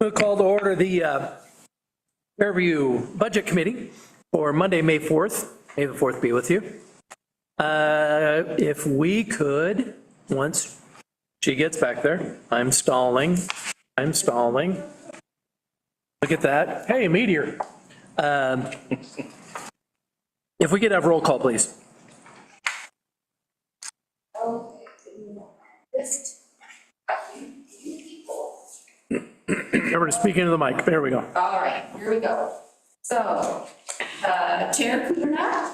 We'll call to order the Fairview Budget Committee for Monday, May 4th. May the 4th be with you. If we could, once she gets back there, I'm stalling. Look at that. Hey, meteor. If we could have roll call, please. Remember to speak into the mic. There we go. All right, here we go. So, Chair Kudernak,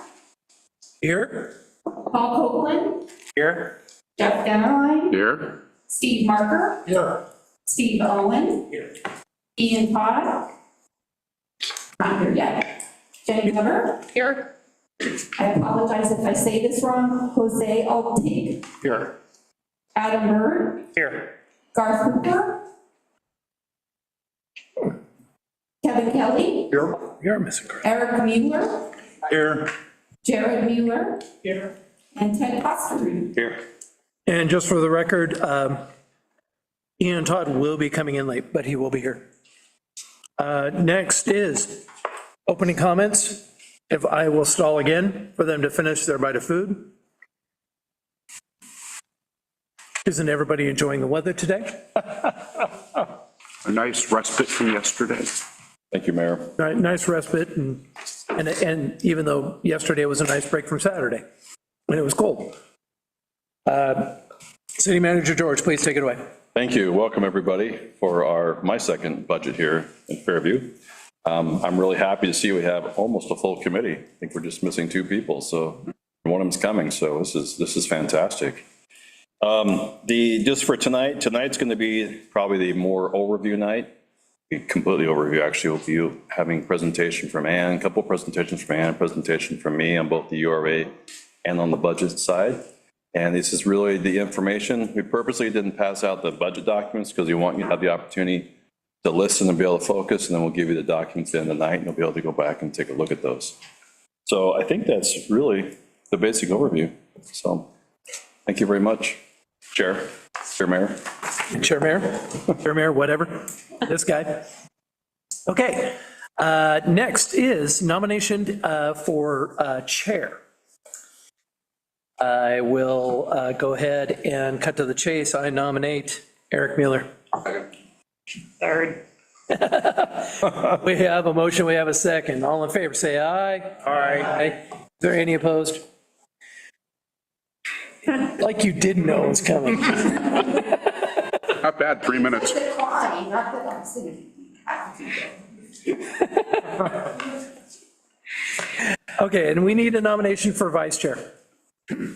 Here. Paul Copeland, Here. Jeff Dennerlein, Here. Steve Marker, Here. Steve Owen, Here. Ian Todd, not here yet, Jenny Weber. Here. I apologize if I say this wrong, Jose Altig, Here. Adam Bird, Here. Garth Cooper, Kevin Kelly, You're missing Chris. Eric Mueller, Here. Jared Mueller, Here. and Ted Costerud. Here. And just for the record, Ian Todd will be coming in late, but he will be here. Next is opening comments. If I will stall again for them to finish their bite of food. Isn't everybody enjoying the weather today? A nice respite from yesterday. Thank you, Mayor. Nice respite, and even though yesterday was a nice break from Saturday, when it was cold. City Manager George, please take it away. Thank you. Welcome, everybody, for my second budget here in Fairview. I'm really happy to see we have almost a full committee. I think we're just missing 2 people, so one of them's coming, so this is fantastic. Just for tonight's going to be probably the more overview night. Completely overview, actually. We'll be having presentation from Ann, a couple presentations from Ann, presentation from me on both the URA and on the budget side. And this is really the information. We purposely didn't pass out the budget documents because we want you to have the opportunity to listen and be able to focus, and then we'll give you the documents in the night and you'll be able to go back and take a look at those. So I think that's really the basic overview. So thank you very much, Chair Mayor. Chair Mayor, whatever, this guy. Okay, next is nomination for chair. I will go ahead and cut to the chase. I nominate Eric Mueller. Third. We have a motion, we have a second. All in favor, say aye. Aye. Is there any opposed? Like you didn't know it was coming. Not bad, 3 minutes. Decline, not that I'm saying. Okay, and we need a nomination for vice chair,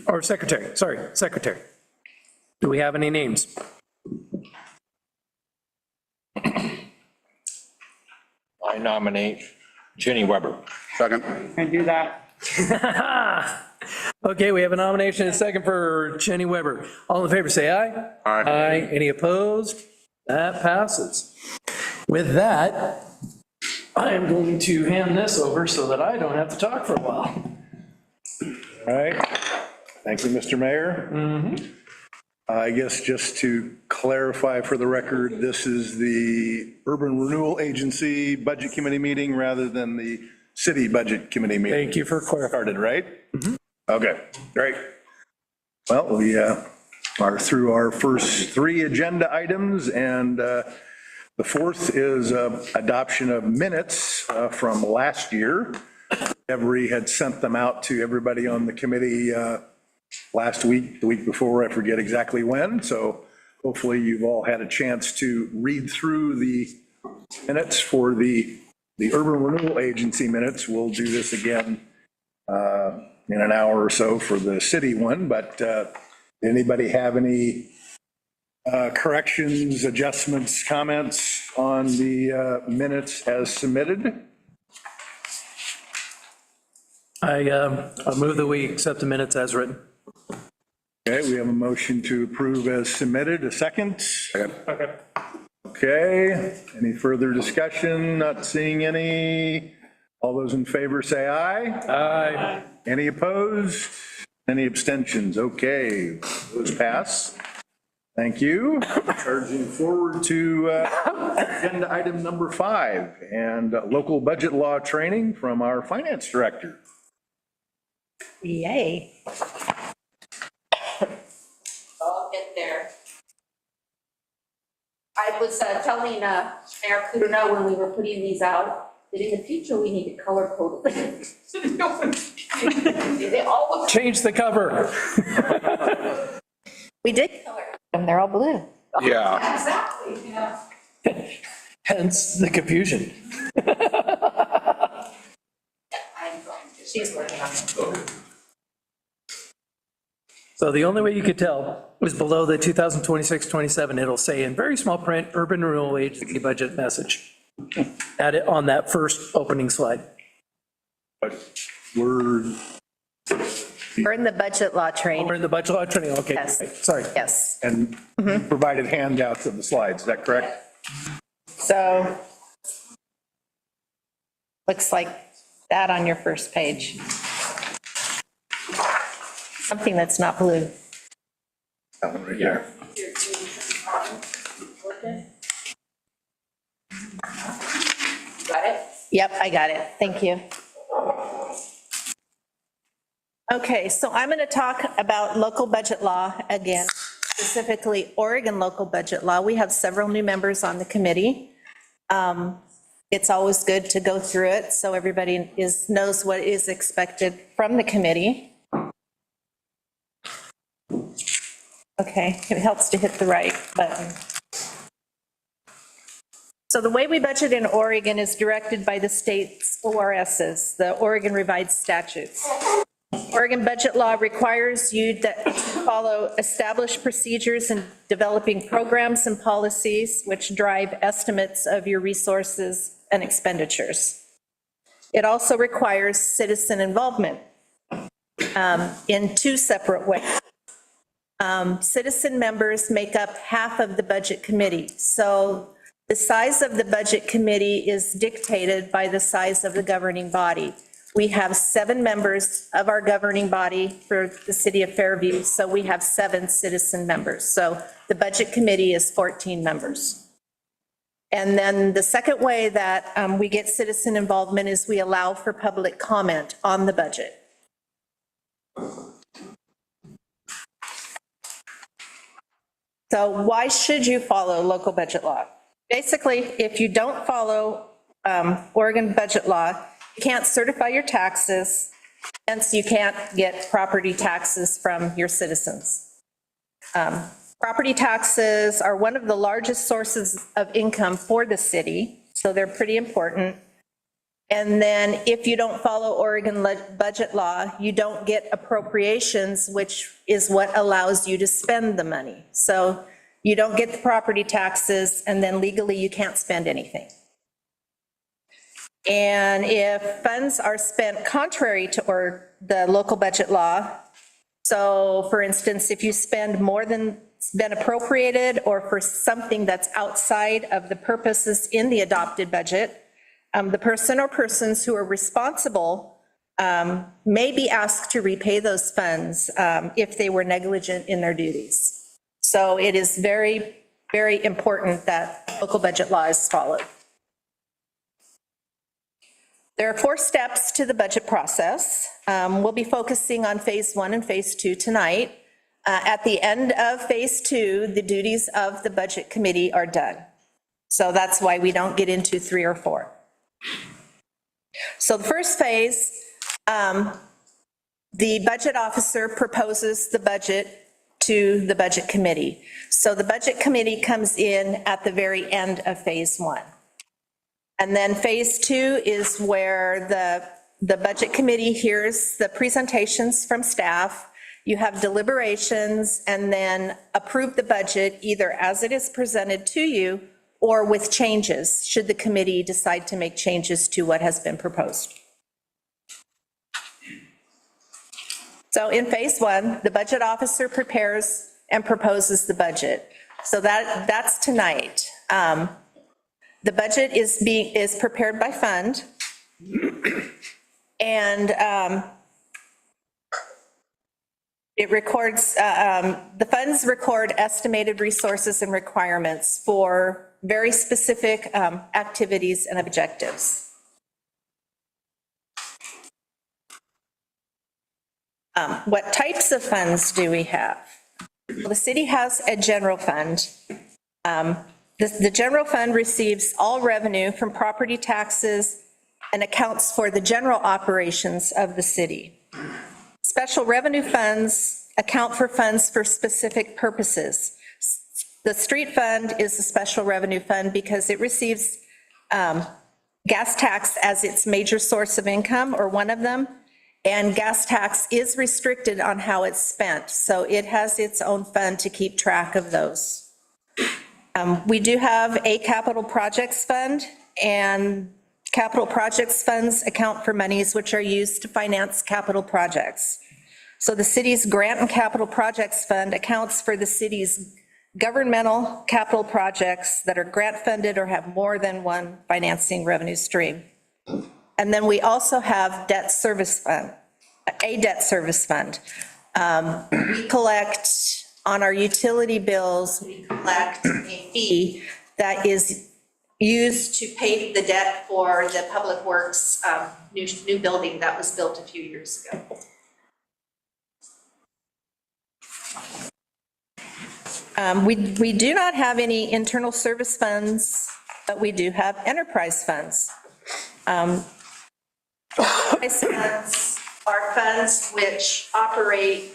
or secretary, sorry, secretary. Do we have any names? I nominate Jenny Weber. Second. Can do that. Okay, we have a nomination and a second for Jenny Weber. All in favor, say aye. Aye. Any opposed? That passes. With that, I am going to hand this over so that I don't have to talk for a while. All right. Thank you, Mr. Mayor. I guess just to clarify for the record, this is the Urban Renewal Agency Budget Committee meeting rather than the City Budget Committee meeting. Thank you for clarifying. Started, right? Okay, great. Well, we are through our first 3 agenda items, and the fourth is adoption of minutes from last year. Every had sent them out to everybody on the committee last week, the week before, I forget exactly when. So hopefully you've all had a chance to read through the minutes for the Urban Renewal Agency minutes. We'll do this again in an hour or so for the city one, but anybody have any corrections, adjustments, comments on the minutes as submitted? I move that we accept the minutes as written. Okay, we have a motion to approve as submitted. A second? Okay, any further discussion? Not seeing any. All those in favor say aye. Aye. Any opposed? Any abstentions? Okay, those pass. Thank you. Charging forward to agenda item number 5, and local budget law training from our finance director. Yay. I'll get there. I was telling Mayor Kudrow when we were putting these out, that in the future, we need to color code them. They all look. Change the cover. We did color them, they're all blue. Yeah. Exactly, yeah. Hence the confusion. She's working on it. So the only way you could tell is below the 2026-27, it'll say in very small print, urban renewal agency budget message. Add it on that first opening slide. But we're, We're in the budget law We're training. in the budget law training, okay, Yes. right, sorry. Yes. and provided handouts of the slides, is that correct? So looks like that on your first page. Something that's not blue. That one right there. Got it? Yep, I got it. Thank you. Okay, so I'm going to talk about local budget law again, specifically Oregon local budget law. We have several new members on the committee. It's always good to go through it so everybody knows what is expected from the committee. Okay, it helps to hit the right button. So the way we budget in Oregon is directed by the state's ORSs, the Oregon Revised Statutes. Oregon budget law requires you to follow established procedures in developing programs and policies which drive estimates of your resources and expenditures. It also requires citizen involvement in two separate ways. Citizen members make up half of the budget committee. So the size of the budget committee is dictated by the size of the governing body. We have 7 members of our governing body for the city of Fairview, so we have 7 citizen members. So the budget committee is 14 members. And then the second way that we get citizen involvement is we allow for public comment on the budget. So why should you follow local budget law? Basically, if you don't follow Oregon budget law, you can't certify your taxes, hence you can't get property taxes from your citizens. Property taxes are one of the largest sources of income for the city, so they're pretty important. And then if you don't follow Oregon budget law, you don't get appropriations, which is what allows you to spend the money. So you don't get the property taxes, and then legally you can't spend anything. And if funds are spent contrary to the local budget law, so for instance, if you spend more than been appropriated or for something that's outside of the purposes in the adopted budget, the person or persons who are responsible may be asked to repay those funds if they were negligent in their duties. So it is very, very important that local budget law is followed. There are 4 steps to the budget process. We'll be focusing on phase 1 and phase 2 tonight. At the end of phase 2, the duties of the budget committee are done. So that's why we don't get into 3 or 4. So the first phase, the budget officer proposes the budget to the budget committee. So the budget committee comes in at the very end of phase 1. And then phase 2 is where the budget committee hears the presentations from staff. You have deliberations and then approve the budget either as it is presented to you or with changes, should the committee decide to make changes to what has been proposed. So in phase 1, the budget officer prepares and proposes the budget. So that's tonight. The budget is prepared by fund, and It records, the funds record estimated resources and requirements for very specific activities and objectives. What types of funds do we have? Well, the city has a general fund. The general fund receives all revenue from property taxes and accounts for the general operations of the city. Special revenue funds account for funds for specific purposes. The street fund is a special revenue fund because it receives gas tax as its major source of income, or one of them, and gas tax is restricted on how it's spent, so it has its own fund to keep track of those. We do have a capital projects fund, and capital projects funds account for monies which are used to finance capital projects. So the city's grant and capital projects fund accounts for the city's governmental capital projects that are grant funded or have more than one financing revenue stream. And then we also have debt service fund, a debt service fund. We collect on our utility bills, we collect a fee that is used to pay the debt for the Public Works new building that was built a few years ago. We do not have any internal service funds, but we do have enterprise funds. Enterprise funds are funds which operate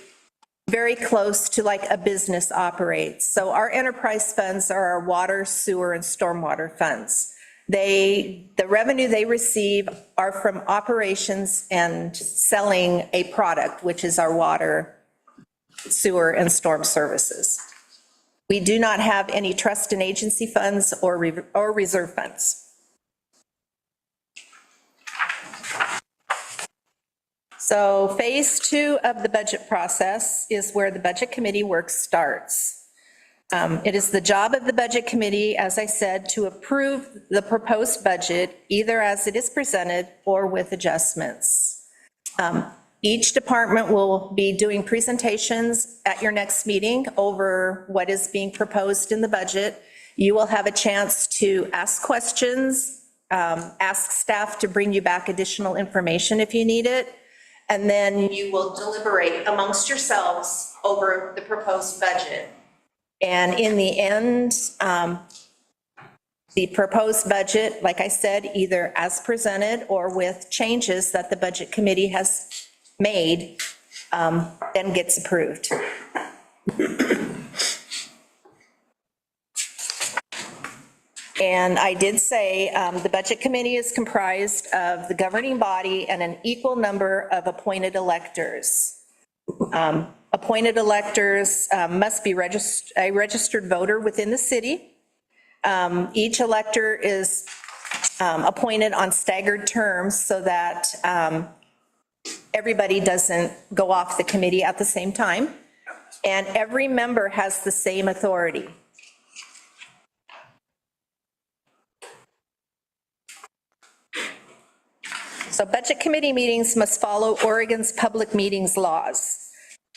very close to like a business operates. So our enterprise funds are our water, sewer, and stormwater funds. The revenue they receive are from operations and selling a product, which is our water, sewer, and storm services. We do not have any trust and agency funds or reserve funds. So phase 2 of the budget process is where the budget committee work starts. It is the job of the budget committee, as I said, to approve the proposed budget either as it is presented or with adjustments. Each department will be doing presentations at your next meeting over what is being proposed in the budget. You will have a chance to ask questions, ask staff to bring you back additional information if you need it, and then you will deliberate amongst yourselves over the proposed budget. And in the end, the proposed budget, like I said, either as presented or with changes that the budget committee has made, then gets approved. And I did say the budget committee is comprised of the governing body and an equal number of appointed electors. Appointed electors must be a registered voter within the city. Each elector is appointed on staggered terms so that everybody doesn't go off the committee at the same time. And every member has the same authority. So budget committee meetings must follow Oregon's public meetings laws.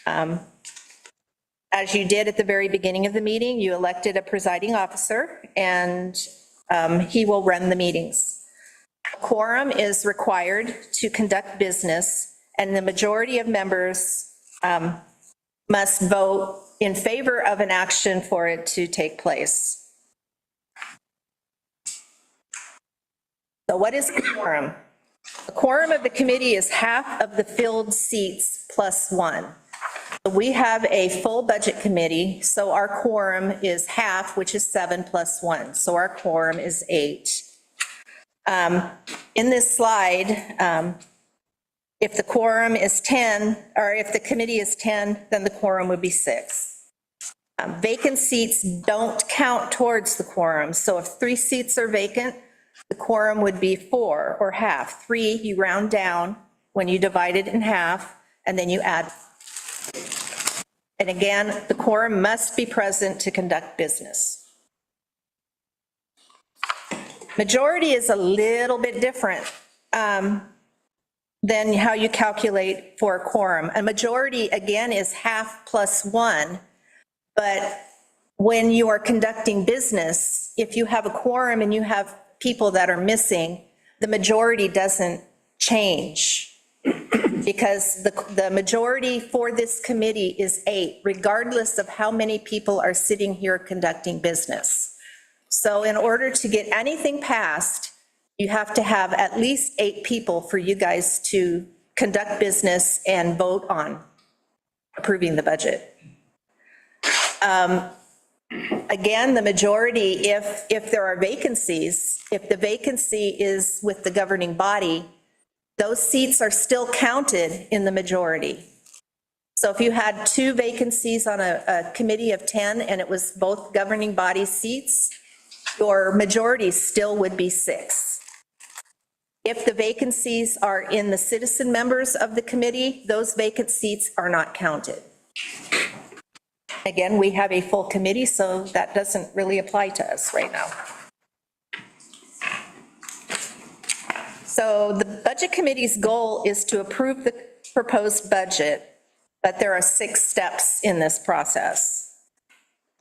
As you did at the very beginning of the meeting, you elected a presiding officer, and he will run the meetings. A quorum is required to conduct business, and the majority of members must vote in favor of an action for it to take place. So what is a quorum? The quorum of the committee is half of the filled seats plus one. We have a full budget committee, so our quorum is half, which is 7 plus 1. So our quorum is 8. In this slide, if the quorum is 10, or if the committee is 10, then the quorum would be 6. Vacant seats don't count towards the quorum. So if 3 seats are vacant, the quorum would be 4 or half. 3, you round down when you divide it in half, and then you add. And again, the quorum must be present to conduct business. Majority is a little bit different. then how you calculate for a quorum. A majority, again, is half plus one, but when you are conducting business, if you have a quorum and you have people that are missing, the majority doesn't change, because the majority for this committee is 8, regardless of how many people are sitting here conducting business. So in order to get anything passed, you have to have at least 8 people for you guys to conduct business and vote on approving the budget. Again, the majority, if there are vacancies, if the vacancy is with the governing body, those seats are still counted in the majority. So if you had 2 vacancies on a committee of 10 and it was both governing body seats, your majority still would be 6. If the vacancies are in the citizen members of the committee, those vacant seats are not counted. Again, we have a full committee, so that doesn't really apply to us right now. So the Budget Committee's goal is to approve the proposed budget, but there are 6 steps in this process.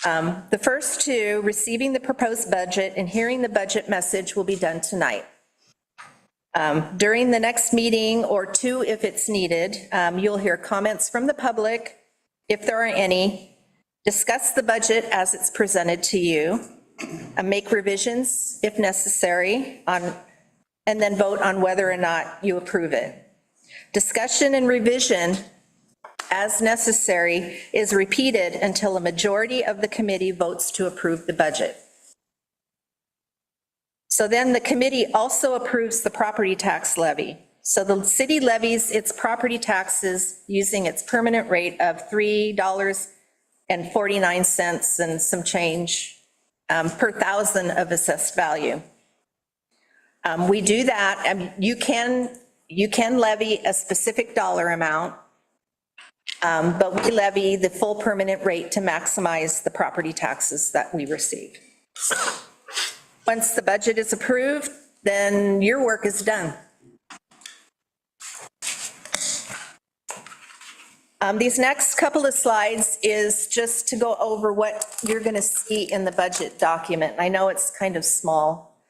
The first 2, receiving the proposed budget and hearing the budget message, will be done tonight. During the next meeting, or 2 if it's needed, you'll hear comments from the public, if there are any, discuss the budget as it's presented to you, make revisions if necessary, and then vote on whether or not you approve it. Discussion and revision, as necessary, is repeated until a majority of the committee votes to approve the budget. So then the committee also approves the property tax levy. So the city levies its property taxes using its permanent rate of $3.49 and some change per thousand of assessed value. We do that, you can levy a specific dollar amount, but we levy the full permanent rate to maximize the property taxes that we receive. Once the budget is approved, then your work is done. These next couple of slides is just to go over what you're going to see in the budget document. I know it's kind of small.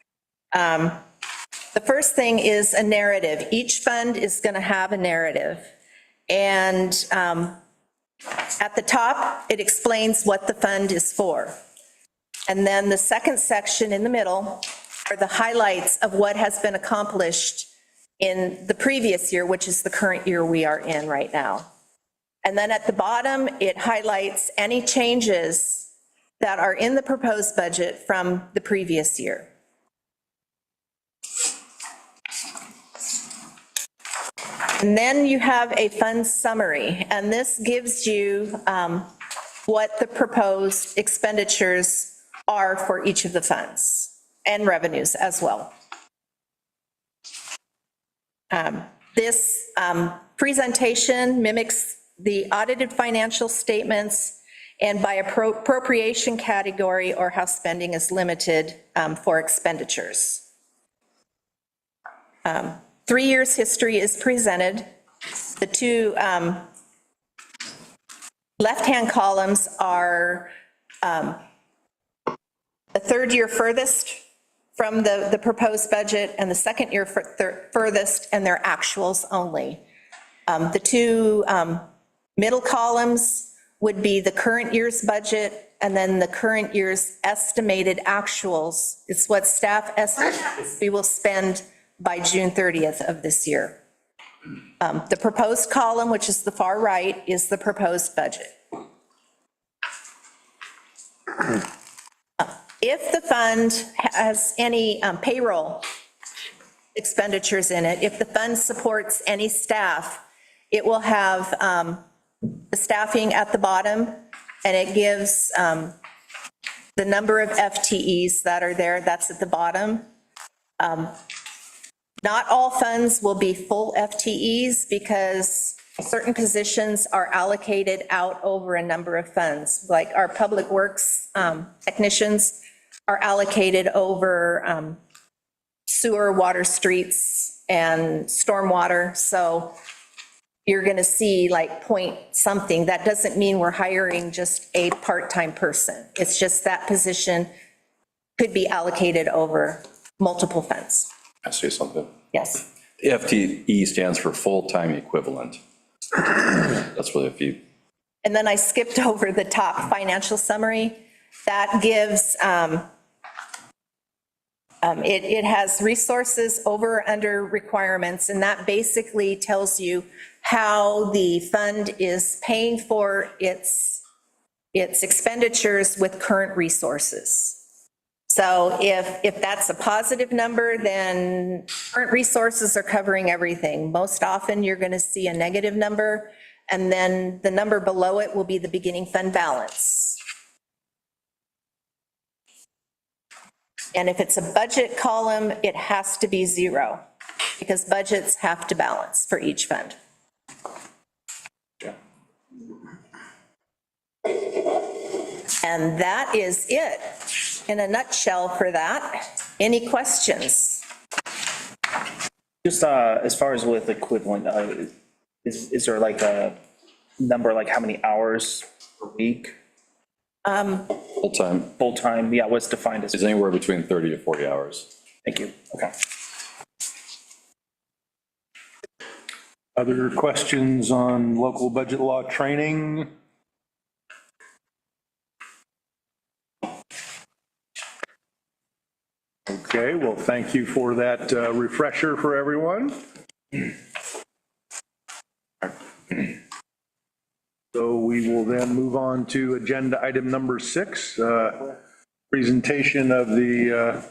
The first thing is a narrative. Each fund is going to have a narrative. And at the top, it explains what the fund is for. And then the second section in the middle are the highlights of what has been accomplished in the previous year, which is the current year we are in right now. And then at the bottom, it highlights any changes that are in the proposed budget from the previous year. And then you have a fund summary, and this gives you what the proposed expenditures are for each of the funds, and revenues as well. This presentation mimics the audited financial statements and by appropriation category or how spending is limited for expenditures. 3 years history is presented. The 2 left-hand columns are the 3rd year furthest from the proposed budget, and the 2nd year furthest, and their actuals only. The 2 middle columns would be the current year's budget, and then the current year's estimated actuals. It's what staff estimates we will spend by June 30th of this year. The proposed column, which is the far right, is the proposed budget. If the fund has any payroll expenditures in it, if the fund supports any staff, it will have the staffing at the bottom, and it gives the number of FTEs that are there, that's at the bottom. Not all funds will be full FTEs because certain positions are allocated out over a number of funds, like our public works technicians are allocated over sewer, water, streets, and stormwater, so you're going to see like point something. That doesn't mean we're hiring just a part-time person. It's just that position could be allocated over multiple funds. I say something. Yes. FTE stands for full-time equivalent. That's what if you, And then I skipped over the top financial summary. That gives, it has resources over or under requirements, and that basically tells you how the fund is paying for its expenditures with current resources. So if that's a positive number, then current resources are covering everything. Most often, you're going to see a negative number, and then the number below it will be the beginning fund balance. And if it's a budget column, it has to be 0, because budgets have to balance for each fund. And that is it in a nutshell for that. Any questions? Just as far as with equivalent, is there like a number, like how many hours per week? full-time Full-time, yeah, what's defined as, is anywhere between 30 to 40 hours. thank you, okay. Other questions on local budget law training? Okay, well, thank you for that refresher for everyone. So we will then move on to agenda item number 6, presentation of the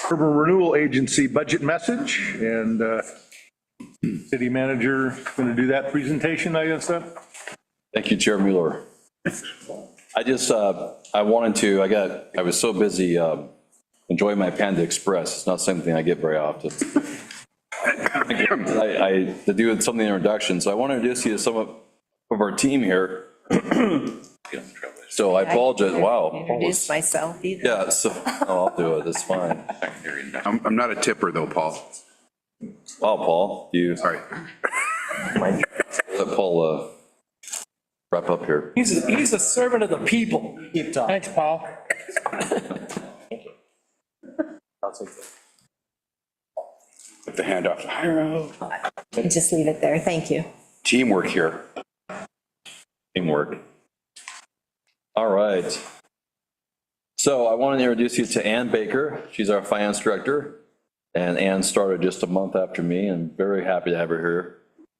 Urban Renewal Agency budget message, and city manager going to do that presentation, I guess. Thank you, Chair Mueller. I just, I was so busy enjoying my Panda Express. It's not something I get very often. I to do something in introduction, so I want to introduce you to some of our team here. So I apologize, wow. Introduce myself either. Yeah, so, I'll do it, it's fine. I'm not a tipper though, Paul. Wow, Paul, Sorry. let Paul wrap up here. He's a servant of the people. Keep talking. Thanks, Paul. Put the hand off to Hyro. Just leave it there, thank you. Teamwork here. Teamwork. All right. So I want to introduce you to Ann Baker. She's our finance director. And Ann started just a month after me, and very happy to have her here.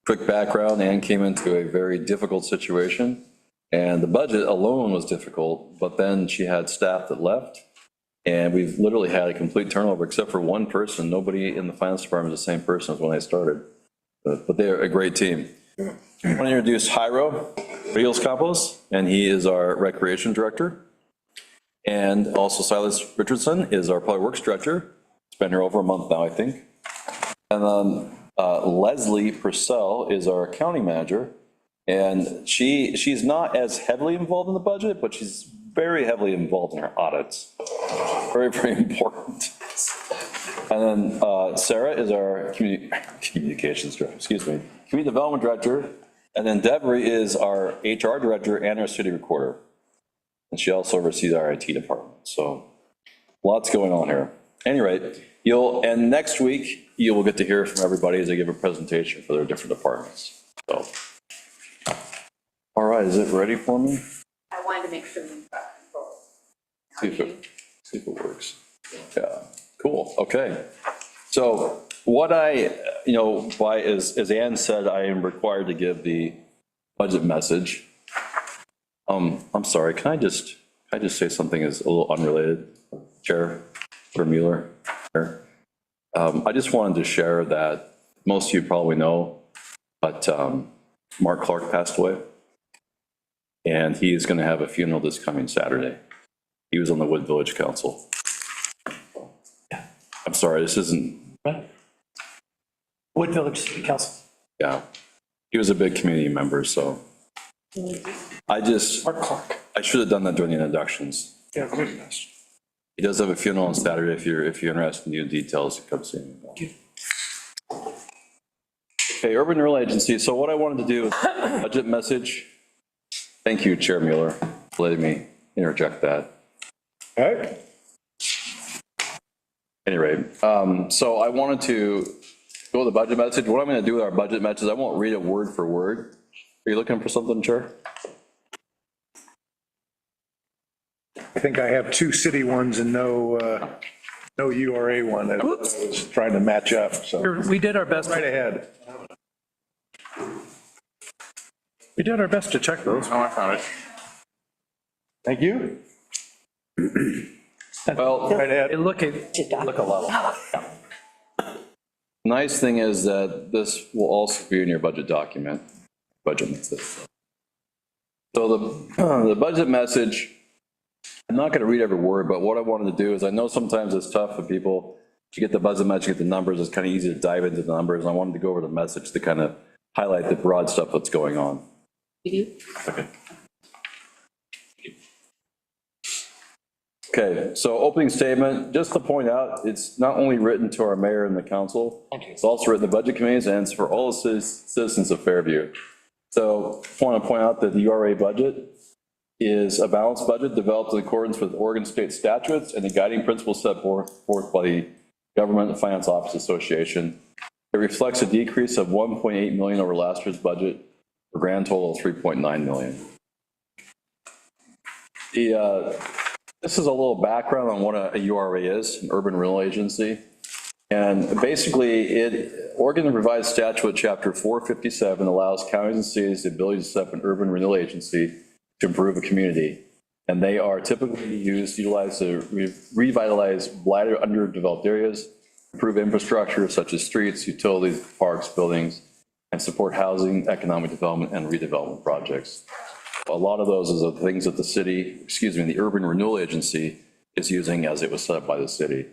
Quick background, Ann came into a very difficult situation, and the budget alone was difficult, but then she had staff that left, and we've literally had a complete turnover except for one person. Nobody in the finance department is the same person as when I started, but they're a great team. I want to introduce Jairo Rios Campos, and he is our recreation director. And also Silas Richardson is our public works director. It's been here over a month now, I think. And then Leslie Purcell is our accounting manager. And she's not as heavily involved in the budget, but she's very heavily involved in our audits. Very, very important. And then Sarah is our communications director, community development director. And then Deborah is our HR director and our city recorder. And she also oversees our IT department. So lots going on here. At any rate, and next week, you will get to hear from everybody as they give a presentation for their different departments. So, all right, is it ready for me? I wanted to make sure we got control. See if it works. Yeah, cool, okay. So what as Ann said, I am required to give the budget message. I'm sorry, can I just say something is a little unrelated, Chair Mueller? I just wanted to share that most of you probably know, but Mark Clark passed away, and he is going to have a funeral this coming Saturday. He was on the Wood Village Council. I'm sorry, this isn't. Wood Village City Council. Yeah, he was a big community member, so Mark Clark. I should have done that during the introductions. Yeah, very nice. He does have a funeral on Saturday. If you're interested in new details, come see me. Okay, Urban Rural Agency, so what I wanted to do is budget message. Thank you, Chair Mueller, for letting me interject that. All right. Any rate, so I wanted to go with the budget message. What I'm going to do with our budget message, I won't read it word for word. Are you looking for something, Chair? I think I have two city ones and no URA one that I was trying to match up, so. We did our best. Right ahead. We did our best to check those. Oh, I found it. Thank you. Well, Right ahead. Look a level. nice thing is that this will also be in your budget document, budget message. So the budget message, I'm not going to read every word, but what I wanted to do is, I know sometimes it's tough for people to get the budget message, get the numbers, it's kind of easy to dive into the numbers. I wanted to go over the message to kind of highlight the broad stuff that's going on. Okay, so opening statement, just to point out, it's not only written to our mayor and the council, it's also written to budget committees, and it's for all the citizens of Fairview. So I want to point out that the URA budget is a balanced budget developed in accordance with Oregon state statutes and the guiding principles set forth by the Government Finance Office Association. It reflects a decrease of 1.8 million over last year's budget, for a grand total of 3.9 million. This is a little background on what a URA is, an urban renewal agency. And basically, Oregon Revised Statute Chapter 457 allows counties and cities the ability to set up an urban renewal agency to improve a community. And they are typically utilized to revitalize blighted, underdeveloped areas, improve infrastructure such as streets, utilities, parks, buildings, and support housing, economic development, and redevelopment projects. A lot of those are the things that the city, the Urban Renewal Agency is using as it was set up by the city.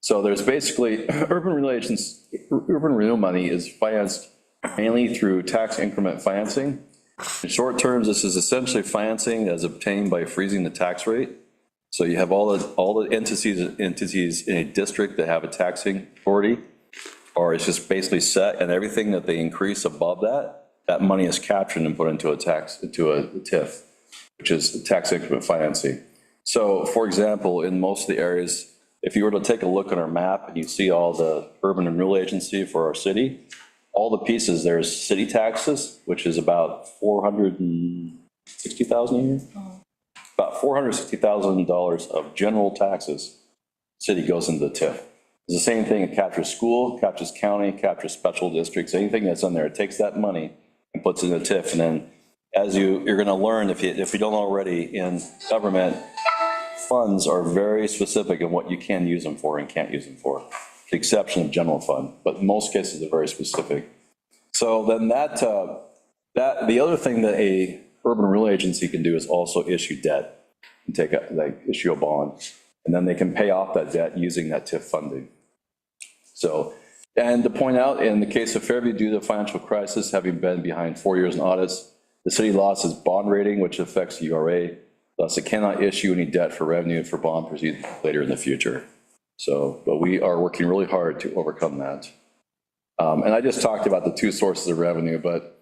So there's basically, urban renewal money is financed mainly through tax increment financing. In short terms, this is essentially financing as obtained by freezing the tax rate. So you have all the entities in a district that have a taxing authority, or it's just basically set, and everything that they increase above that money is captured and put into a TIF, which is tax increment financing. So for example, in most of the areas, if you were to take a look at our map and you see all the urban renewal agency for our city, all the pieces, there's city taxes, which is about $460,000 a year. About $460,000 of general taxes, city goes into the TIF. It's the same thing, it captures school, captures county, captures special districts, anything that's in there, it takes that money and puts it in the TIF. And then as you're gonna learn, if you don't already, in government, funds are very specific in what you can use them for and can't use them for, with the exception of general fund, but in most cases they're very specific. So then the other thing that a urban renewal agency can do is also issue debt and issue a bond, and then they can pay off that debt using that TIF funding. So, and to point out, in the case of Fairview, due to the financial crisis, having been behind 4 years in audits, the city lost its bond rating, which affects the URA. Thus, it cannot issue any debt for revenue for bond proceeds later in the future. So, but we are working really hard to overcome that. And I just talked about the two sources of revenue, but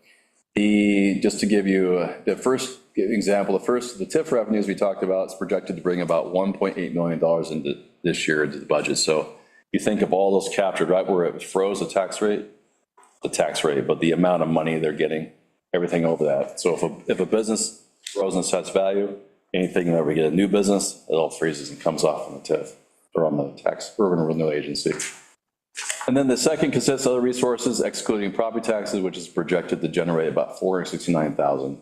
just to give you the first example, the TIF revenues we talked about is projected to bring about $1.8 million into this year into the budget. So you think of all those captured, right where it froze the tax rate, but the amount of money they're getting, everything over that. So if a business grows in assessed value, anything whenever we get a new business, it all freezes and comes off on the TIF or on the urban renewal agency. And then the second consists of other resources, excluding property taxes, which is projected to generate about $469,000.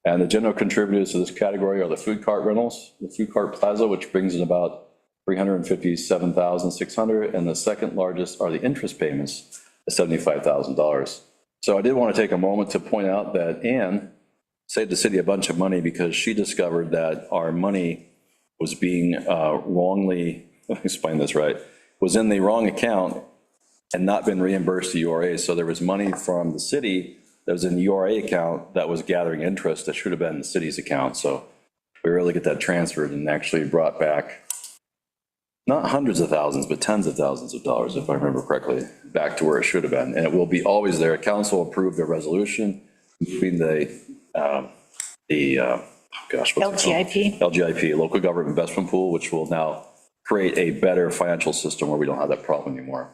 And the general contributors to this category are the food cart rentals, the food cart plaza, which brings in about $357,600, and the second largest are the interest payments, at $75,000. So I did want to take a moment to point out that Ann saved the city a bunch of money because she discovered that our money was being wrongly, let me explain this right, was in the wrong account and not been reimbursed to URA. So there was money from the city that was in the URA account that was gathering interest that should have been in the city's account. So we were able to get that transferred and actually brought back not hundreds of thousands, but tens of thousands of dollars, if I remember correctly, back to where it should have been. And it will be always there. Council approved a resolution moving what's it called? LGIP. LGIP, Local Government Investment Pool, which will now create a better financial system where we don't have that problem anymore.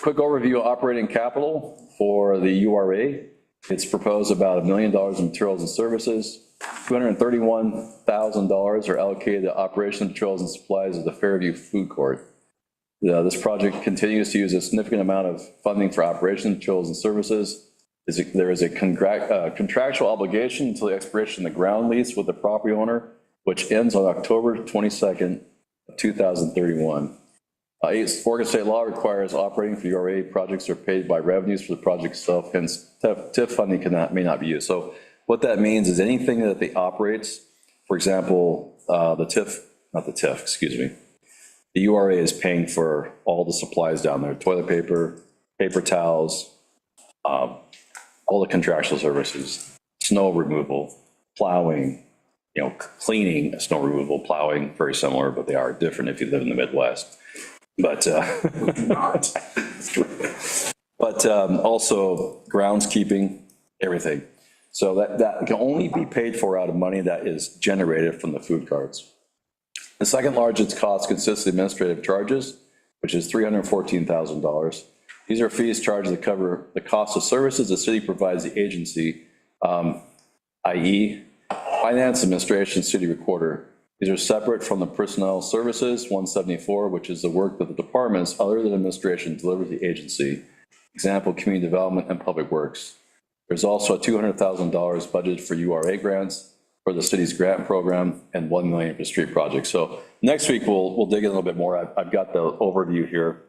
Quick overview of operating capital for the URA. It's proposed about $1 million in materials and services. $231,000 are allocated to operation materials and supplies of the Fairview Food Court. This project continues to use a significant amount of funding for operation materials and services. There is a contractual obligation until the expiration of the ground lease with the property owner, which ends on October 22nd, 2031. Oregon state law requires operating for URA projects are paid by revenues for the project itself, hence TIF funding may not be used. So what that means is anything that they operates, for example, the URA is paying for all the supplies down there, toilet paper, paper towels, all the contractual services, snow removal, plowing, cleaning, snow removal, plowing, very similar, but they are different if you live in the Midwest. But also groundskeeping, everything. So that can only be paid for out of money that is generated from the food carts. The second largest cost consists of administrative charges, which is $314,000. These are fees charged to cover the cost of services the city provides the agency, i.e. finance, administration, city recorder. These are separate from the personnel services, 174, which is the work that the departments other than administration deliver to the agency. Example, community development and public works. There's also a $200,000 budgeted for URA grants for the city's grant program and $1 million for street projects. So next week, we'll dig in a little bit more. I've got the overview here,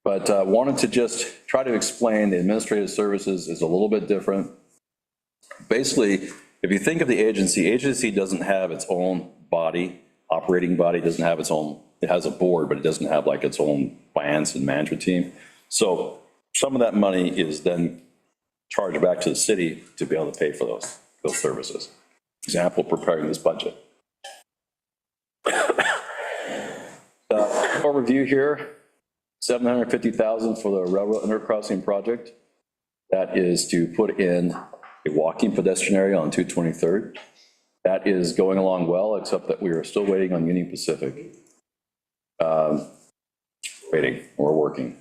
but wanted to just try to explain the administrative services is a little bit different. Basically, if you think of the agency doesn't have its own body, operating body, doesn't have its own, it has a board, but it doesn't have like its own finance and management team. So some of that money is then charged back to the city to be able to pay for those services. Example, preparing this budget. Overview here, $750,000 for the railroad intercrossing project. That is to put in a walking pedestrian area on 223rd. That is going along well, except that we are still waiting on Union Pacific. We're working.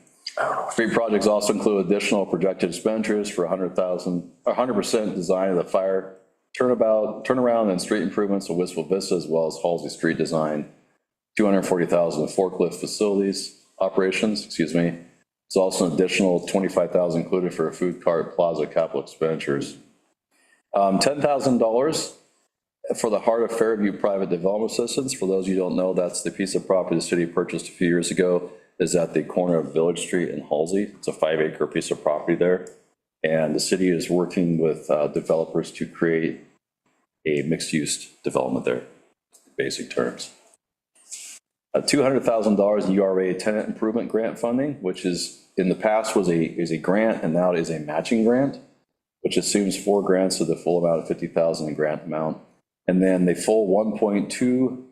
Street projects also include additional projected expenditures for 100% design of the fire turnaround and street improvements of Wistful Vista, as well as Halsey Street design, $240,000 of forklift facilities operations, There's also an additional $25,000 included for a food cart plaza capital expenditures. $10,000 for the Heart of Fairview Private Development Assistance. For those of you who don't know, that's the piece of property the city purchased a few years ago, is at the corner of Village Street and Halsey. It's a 5-acre piece of property there. And the city is working with developers to create a mixed-use development there, in basic terms. $200,000 in URA tenant improvement grant funding, which is in the past was a grant and now it is a matching grant, which assumes 4 grants of the full amount of $50,000 in grant amount. And then the full $1.2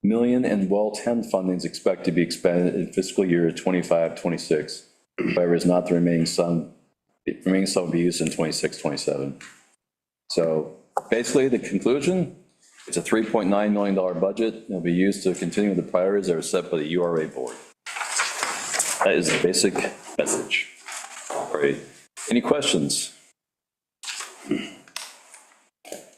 million in well 10 fundings expected to be expended in fiscal year 25-26. However, is not the remaining sum will be used in 26-27. So basically the conclusion, it's a $3.9 million budget. It'll be used to continue the priorities that are set by the URA board. That is the basic message. All right. Any questions?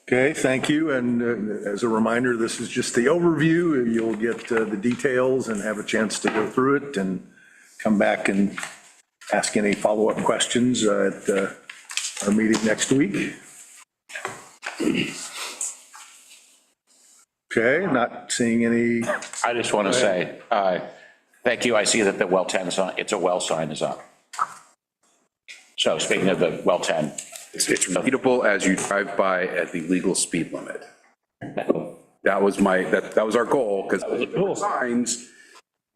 Okay, thank you. And as a reminder, this is just the overview. You'll get the details and have a chance to go through it and come back and ask any follow-up questions at our meeting next week. Okay, not seeing any. I just want to say, thank you. I see that the well 10 is on, it's a well sign is up. So speaking of the well 10. It's readable as you drive by at the legal speed limit. That was that was our goal, because there were signs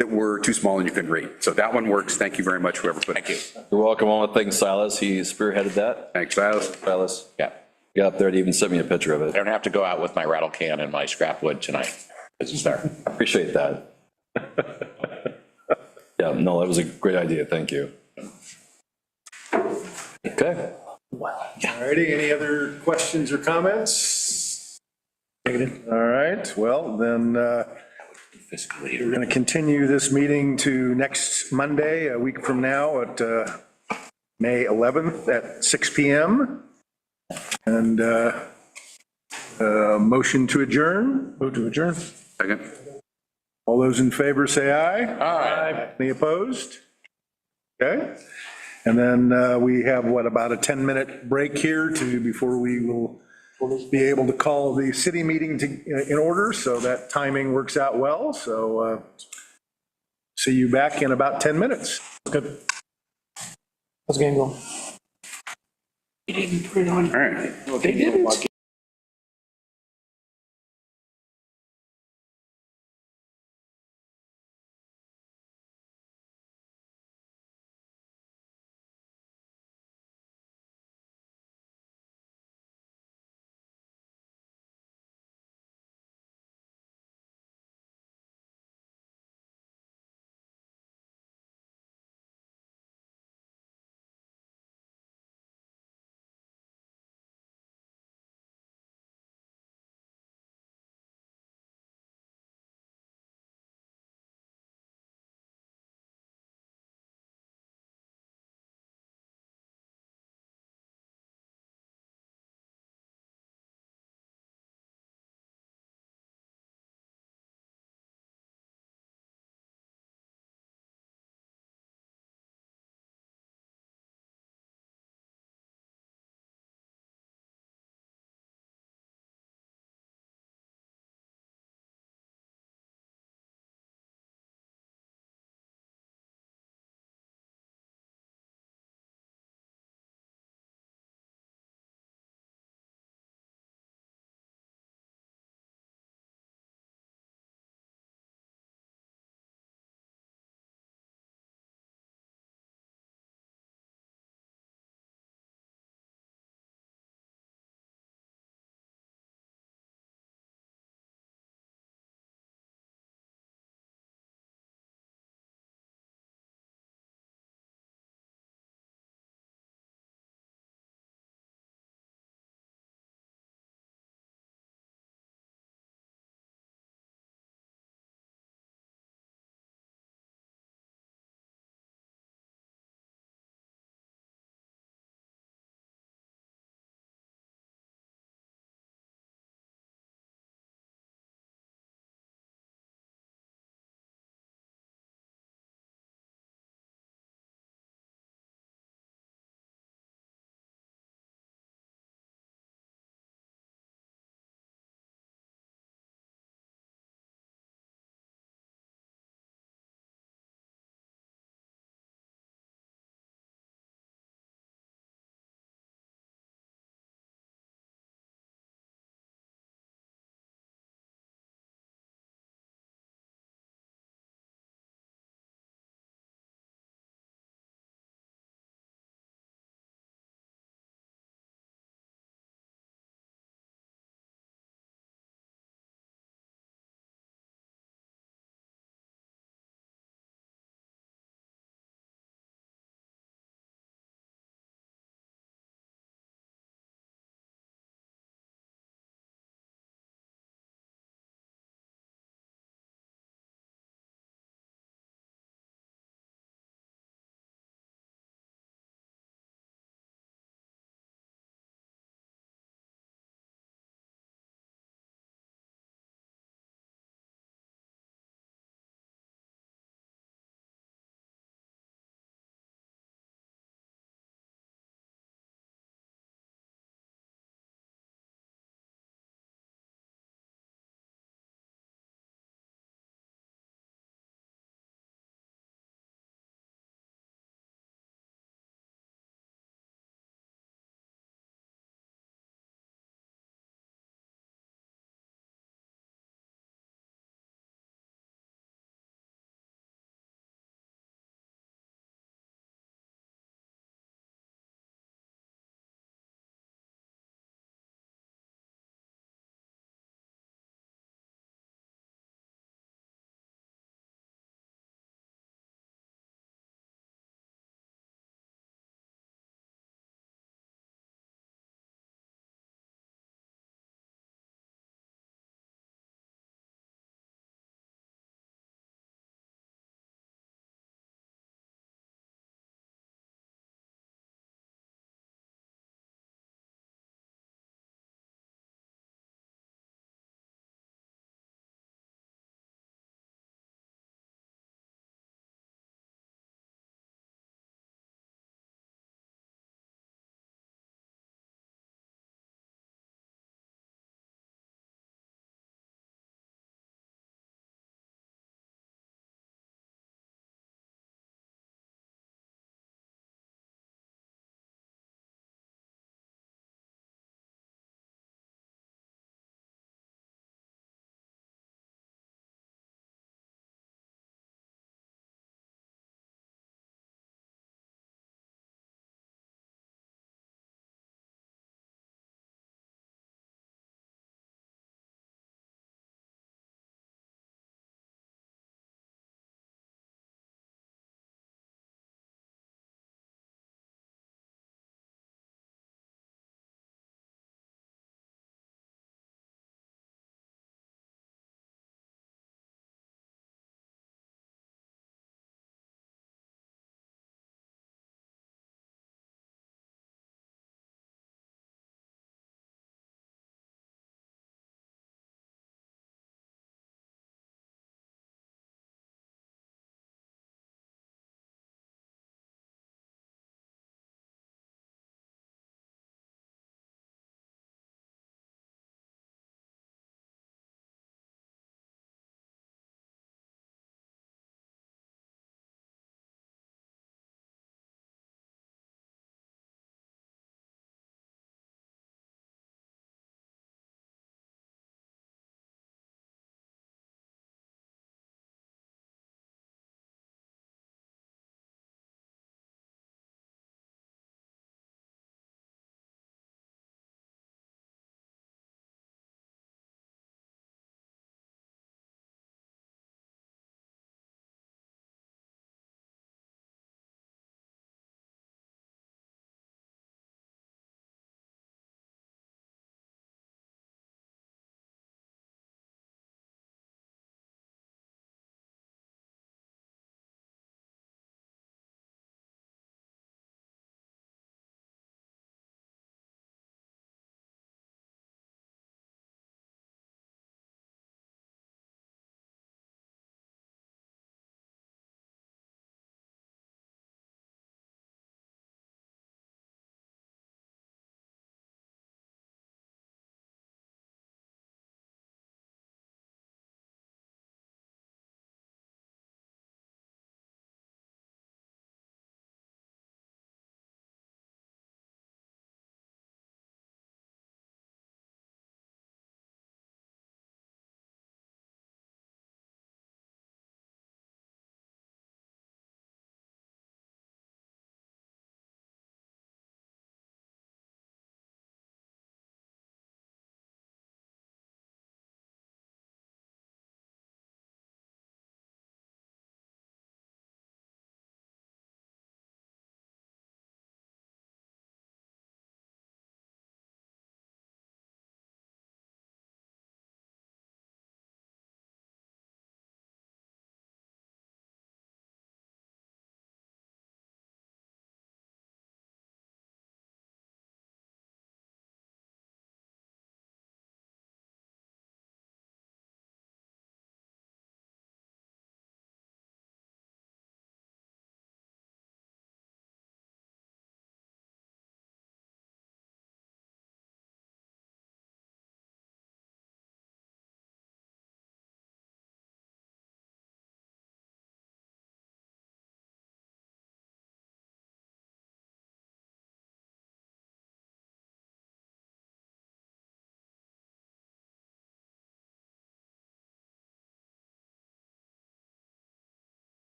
that were too small and you couldn't read. So that one works. Thank you very much, whoever put it. Thank you. You're welcome. I want to thank Silas. He spearheaded that. Thanks, Silas. Silas. Yeah. Got up there to even send me a picture of I it. don't have to go out with my rattle can and my scrap wood tonight. This is there. I appreciate that. Yeah, no, that was a great idea. Thank you. Okay. All righty, any other questions or comments? All right, well, then we're going to continue this meeting to next Monday, a week from now, at May 11th at 6 PM. And motion to adjourn? Move to adjourn. Second. All those in favor say aye. Aye. Any opposed? Okay. And then we have, what, about a 10-minute break here before we will be able to call the city meeting in order, so that timing works out well. So see you back in about 10 minutes. Good. How's the game going? All right. They didn't.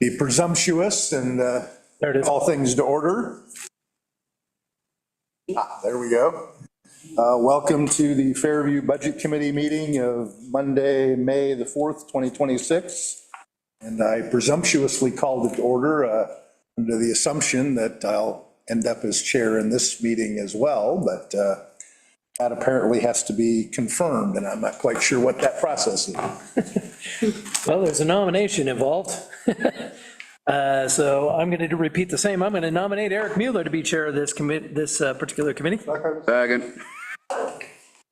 be presumptuous and There it is. call things to order. There we go. Welcome to the Fairview Budget Committee meeting of Monday, May the 4th, 2026. And I presumptuously called it to order under the assumption that I'll end up as chair in this meeting as well, but that apparently has to be confirmed, and I'm not quite sure what that process is. Well, there's a nomination involved. So I'm going to repeat the same. I'm going to nominate Eric Mueller to be chair of this particular committee. Second.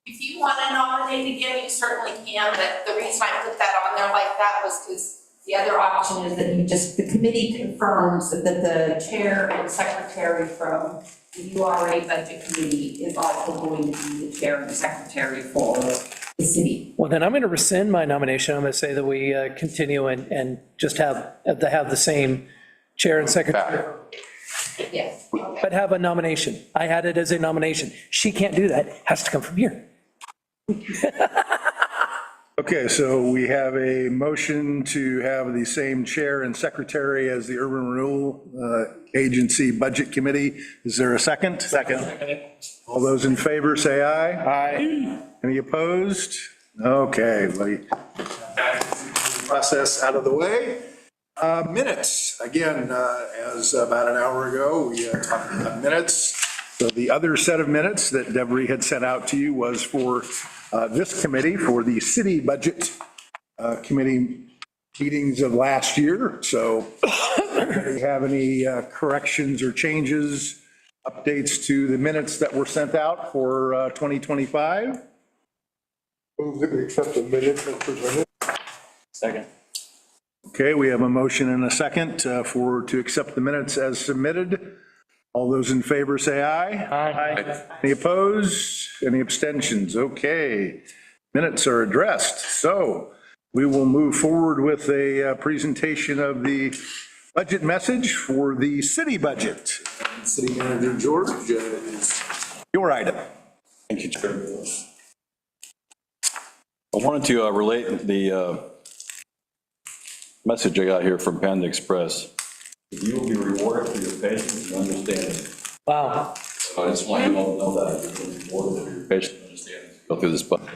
If you want to nominate again, you certainly can, but the reason I put that on there like that was because the other option is that the committee confirms that the chair and secretary from the URA Budget Committee is also going to be the chair and secretary for the city. Well, then I'm going to rescind my nomination. I'm going to say that we continue and just have the same chair and secretary, Yes. Okay. but have a nomination. I had it as a nomination. She can't do that. It has to come from here. Okay, so we have a motion to have the same chair and secretary as the Urban Renewal Agency Budget Committee. Is there a second? Second. All those in favor say aye. Aye. Any opposed? Okay, process out of the way. Minutes, again, as about an hour ago, we talked about minutes. So the other set of minutes that Deborah had sent out to you was for this committee, for the city budget committee meetings of last year. So do you have any corrections or changes, updates to the minutes that were sent out for 2025? Move that we accept the minutes as presented. Second. Okay, we have a motion and a second to accept the minutes as submitted. All those in favor say aye. Aye. Any opposed? Any abstentions? Okay, minutes are addressed. So we will move forward with a presentation of the budget message for the city budget. City Manager George, is your item. Thank you, Chair. I wanted to relate the message I got here from Panda Express. You will be rewarded for your patience and understanding. Wow. So I just want you all to know that you'll be rewarded for your patience and understanding. Go through this budget.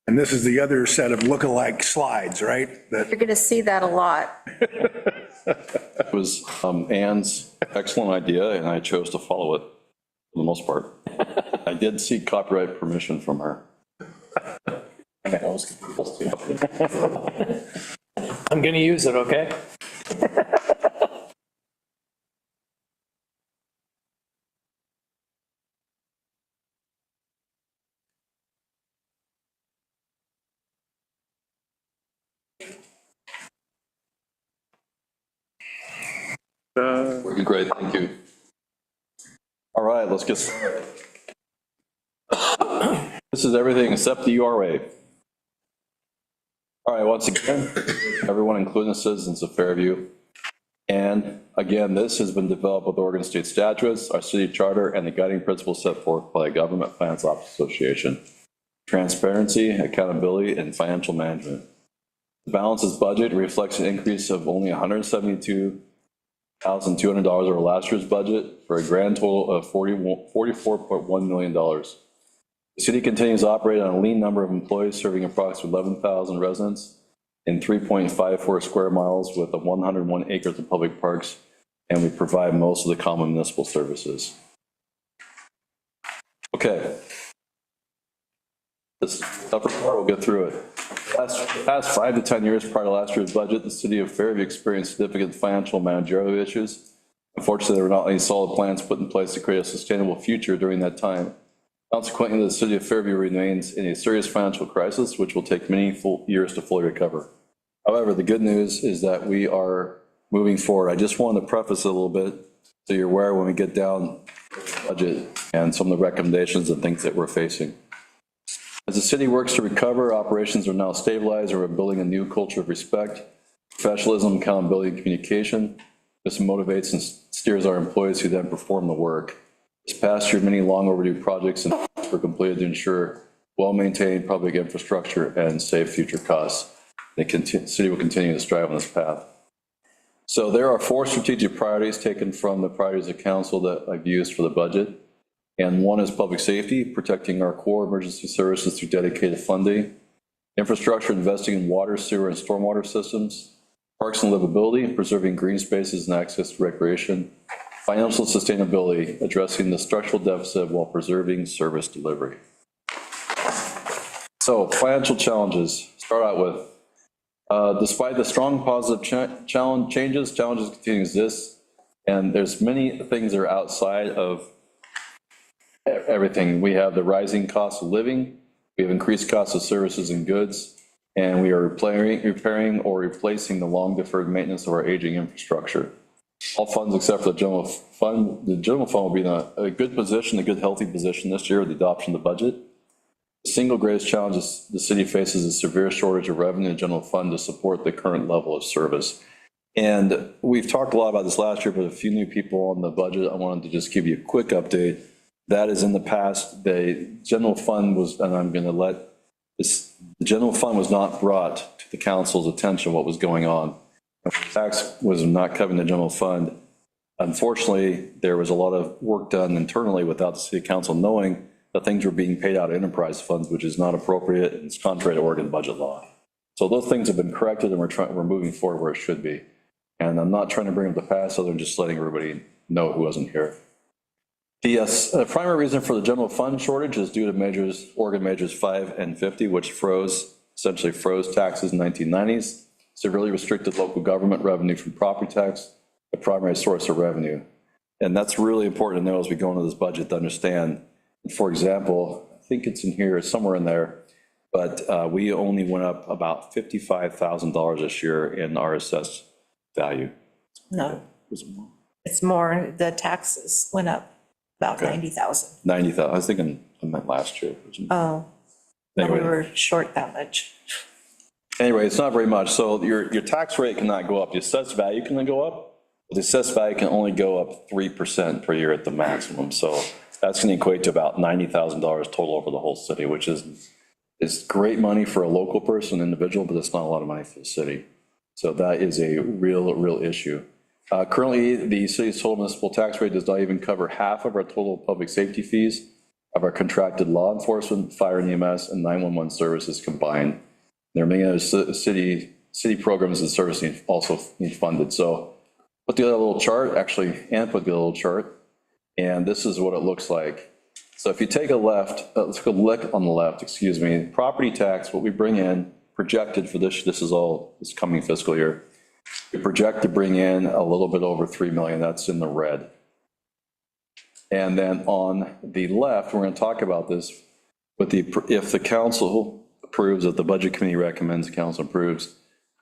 And this is the other set of lookalike slides, right? That You're going to see that a lot. It was Ann's excellent idea, and I chose to follow it for the most part. I did seek copyright permission from her. I'm going to use it, okay? Working great, thank you. All right, let's get started. This is everything except the URA. All right, once again, everyone, including the citizens of Fairview. And again, this has been developed with Oregon State statutes, our city charter, and the guiding principles set forth by the Government Finance Office Association. Transparency, accountability, and financial management. The balances budget reflects an increase of only $172,200 over last year's budget for a grand total of $44.1 million. The city continues to operate on a lean number of employees, serving approximately 11,000 residents in 3.54 square miles with 101 acres of public parks, and we provide most of the common municipal services. Okay. This upper part, we'll get through it. The past 5 to 10 years prior to last year's budget, the city of Fairview experienced significant financial and managerial issues. Unfortunately, there were not any solid plans put in place to create a sustainable future during that time. Consequently, the city of Fairview remains in a serious financial crisis, which will take many years to fully recover. However, the good news is that we are moving forward. I just wanted to preface it a little bit, so you're aware when we get down the budget and some of the recommendations and things that we're facing. As the city works to recover, operations are now stabilized, and we're building a new culture of respect, professionalism, accountability, and communication. This motivates and steers our employees who then perform the work. This past year, many long overdue projects were completed to ensure well-maintained public infrastructure and save future costs. The city will continue to strive on this path. So there are 4 strategic priorities taken from the priorities of council that I've used for the budget. And one is public safety, protecting our core emergency services through dedicated funding, infrastructure, investing in water, sewer, and stormwater systems, parks and livability, preserving green spaces and access to recreation, financial sustainability, addressing the structural deficit while preserving service delivery. So financial challenges, start out with, despite the strong positive challenges continue to exist, and there's many things that are outside of everything. We have the rising cost of living, we have increased costs of services and goods, and we are repairing or replacing the long-deferred maintenance of our aging infrastructure. All funds except for the general fund. The general fund will be in a good position, a good healthy position this year with the adoption of the budget. The single greatest challenge the city faces is a severe shortage of revenue in the general fund to support the current level of service. And we've talked a lot about this last year, but a few new people on the budget, I wanted to just give you a quick update. That is, in the past, the general fund was, and I'm going to let this, the general fund was not brought to the council's attention what was going on. Tax was not covering the general fund. Unfortunately, there was a lot of work done internally without the city council knowing that things were being paid out of enterprise funds, which is not appropriate and it's contrary to Oregon budget law. So those things have been corrected, and we're moving forward where it should be. And I'm not trying to bring up the past other than just letting everybody know who wasn't here. The primary reason for the general fund shortage is due to Oregon measures 5 and 50, which essentially froze taxes in the 1990s, severely restricted local government revenue from property tax, the primary source of revenue. And that's really important to know as we go into this budget to understand. For example, I think it's in here, somewhere in there, but we only went up about $55,000 this year in our assessed value. No, it's more, the taxes went up about 90,000. 90,000, I was thinking, I meant last year. Oh, no, we Anyway. were short that much. Anyway, it's not very much. So your tax rate cannot go up. The assessed value can go up, but the assessed value can only go up 3% per year at the maximum. So that's going to equate to about $90,000 total over the whole city, which is great money for a local person, individual, but it's not a lot of money for the city. So that is a real issue. Currently, the city's total municipal tax rate does not even cover half of our total public safety fees of our contracted law enforcement, fire and EMS, and 911 services combined. There are many other city programs and services also need funded. So put together a little chart, actually, Ann put together a little chart, and this is what it looks like. So if you take a left, let's go look on the left, excuse me, property tax, what we bring in, projected for this is all this coming fiscal year. We project to bring in a little bit over 3 million, that's in the red. And then on the left, we're going to talk about this, but if the council approves, if the budget committee recommends, the council approves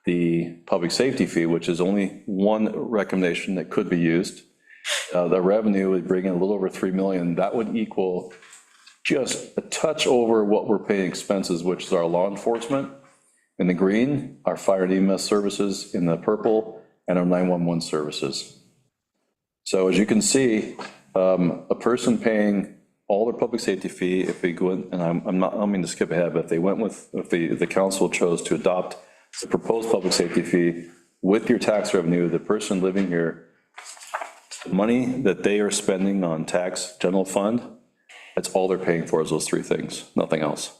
the public safety fee, which is only one recommendation that could be used, the revenue would bring in a little over 3 million. That would equal just a touch over what we're paying expenses, which is our law enforcement in the green, our fire and EMS services in the purple, and our 911 services. So as you can see, a person paying all their public safety fee, if we go in, and I don't mean to skip ahead, but if they went with, if the council chose to adopt the proposed public safety fee with your tax revenue, the person living here, the money that they are spending on tax general fund, that's all they're paying for is those 3 things, nothing else.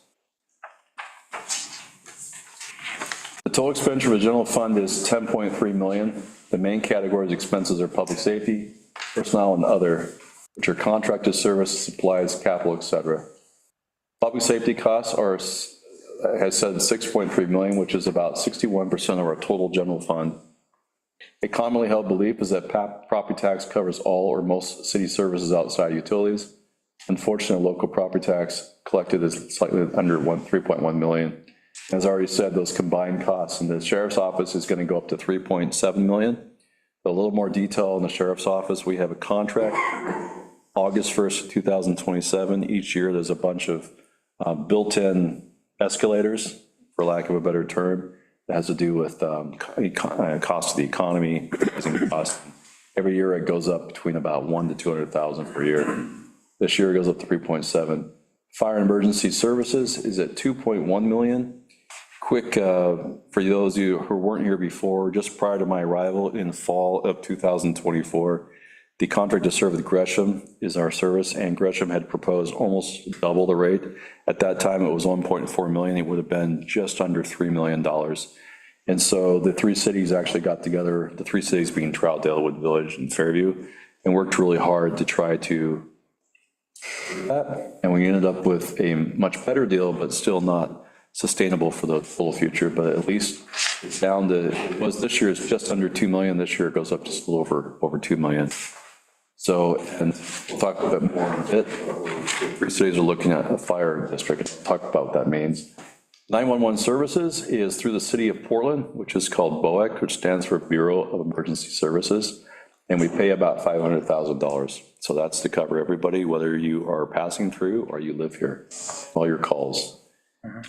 The total expenditure for the general fund is 10.3 million. The main categories expenses are public safety, personnel, and other, which are contracted service, supplies, capital, et cetera. Public safety costs are, has said 6.3 million, which is about 61% of our total general fund. A commonly held belief is that property tax covers all or most city services outside utilities. Unfortunately, local property tax collected is slightly under 3.1 million. As I already said, those combined costs in the sheriff's office is going to go up to 3.7 million. A little more detail in the sheriff's office, we have a contract, August 1st, 2027. Each year, there's a bunch of built-in escalators, for lack of a better term, that has to do with cost of the economy, rising costs. Every year it goes up between about 1 to 200,000 per year. This year it goes up to 3.7. Fire and emergency services is at 2.1 million. Quick, for those of you who weren't here before, just prior to my arrival in fall of 2024, the contract to serve with Gresham is our service, and Gresham had proposed almost double the rate. At that time, it was 1.4 million. It would have been just under $3 million. And so the three cities actually got together, the three cities being Troutdale, Wood Village, and Fairview, and worked really hard to try to do that. And we ended up with a much better deal, but still not sustainable for the full future. But at least it's down to, it was this year is just under 2 million. This year it goes up just a little over 2 million. So, and we'll talk a bit more in a bit. Three cities are looking at a fire district. We'll talk about what that means. 911 services is through the city of Portland, which is called BOEC, which stands for Bureau of Emergency Services. And we pay about $500,000. So that's to cover everybody, whether you are passing through or you live here, all your calls.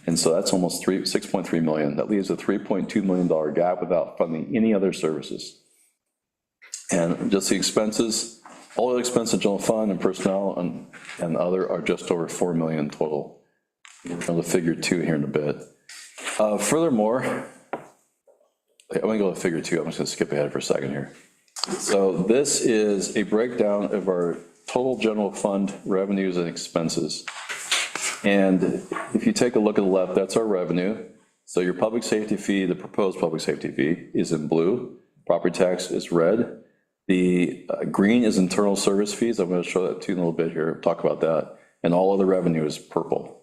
And so that's almost 6.3 million. That leaves a $3.2 million gap without funding any other services. And just the expenses, all the expenses, general fund and personnel and other are just over 4 million total. We're going to figure 2 here in a bit. Furthermore, I'm going to go to figure 2. I'm just going to skip ahead for a second here. So this is a breakdown of our total general fund revenues and expenses. And if you take a look at the left, that's our revenue. So your public safety fee, the proposed public safety fee, is in blue. Property tax is red. The green is internal service fees. I'm going to show that to you in a little bit here, talk about that. And all other revenue is purple.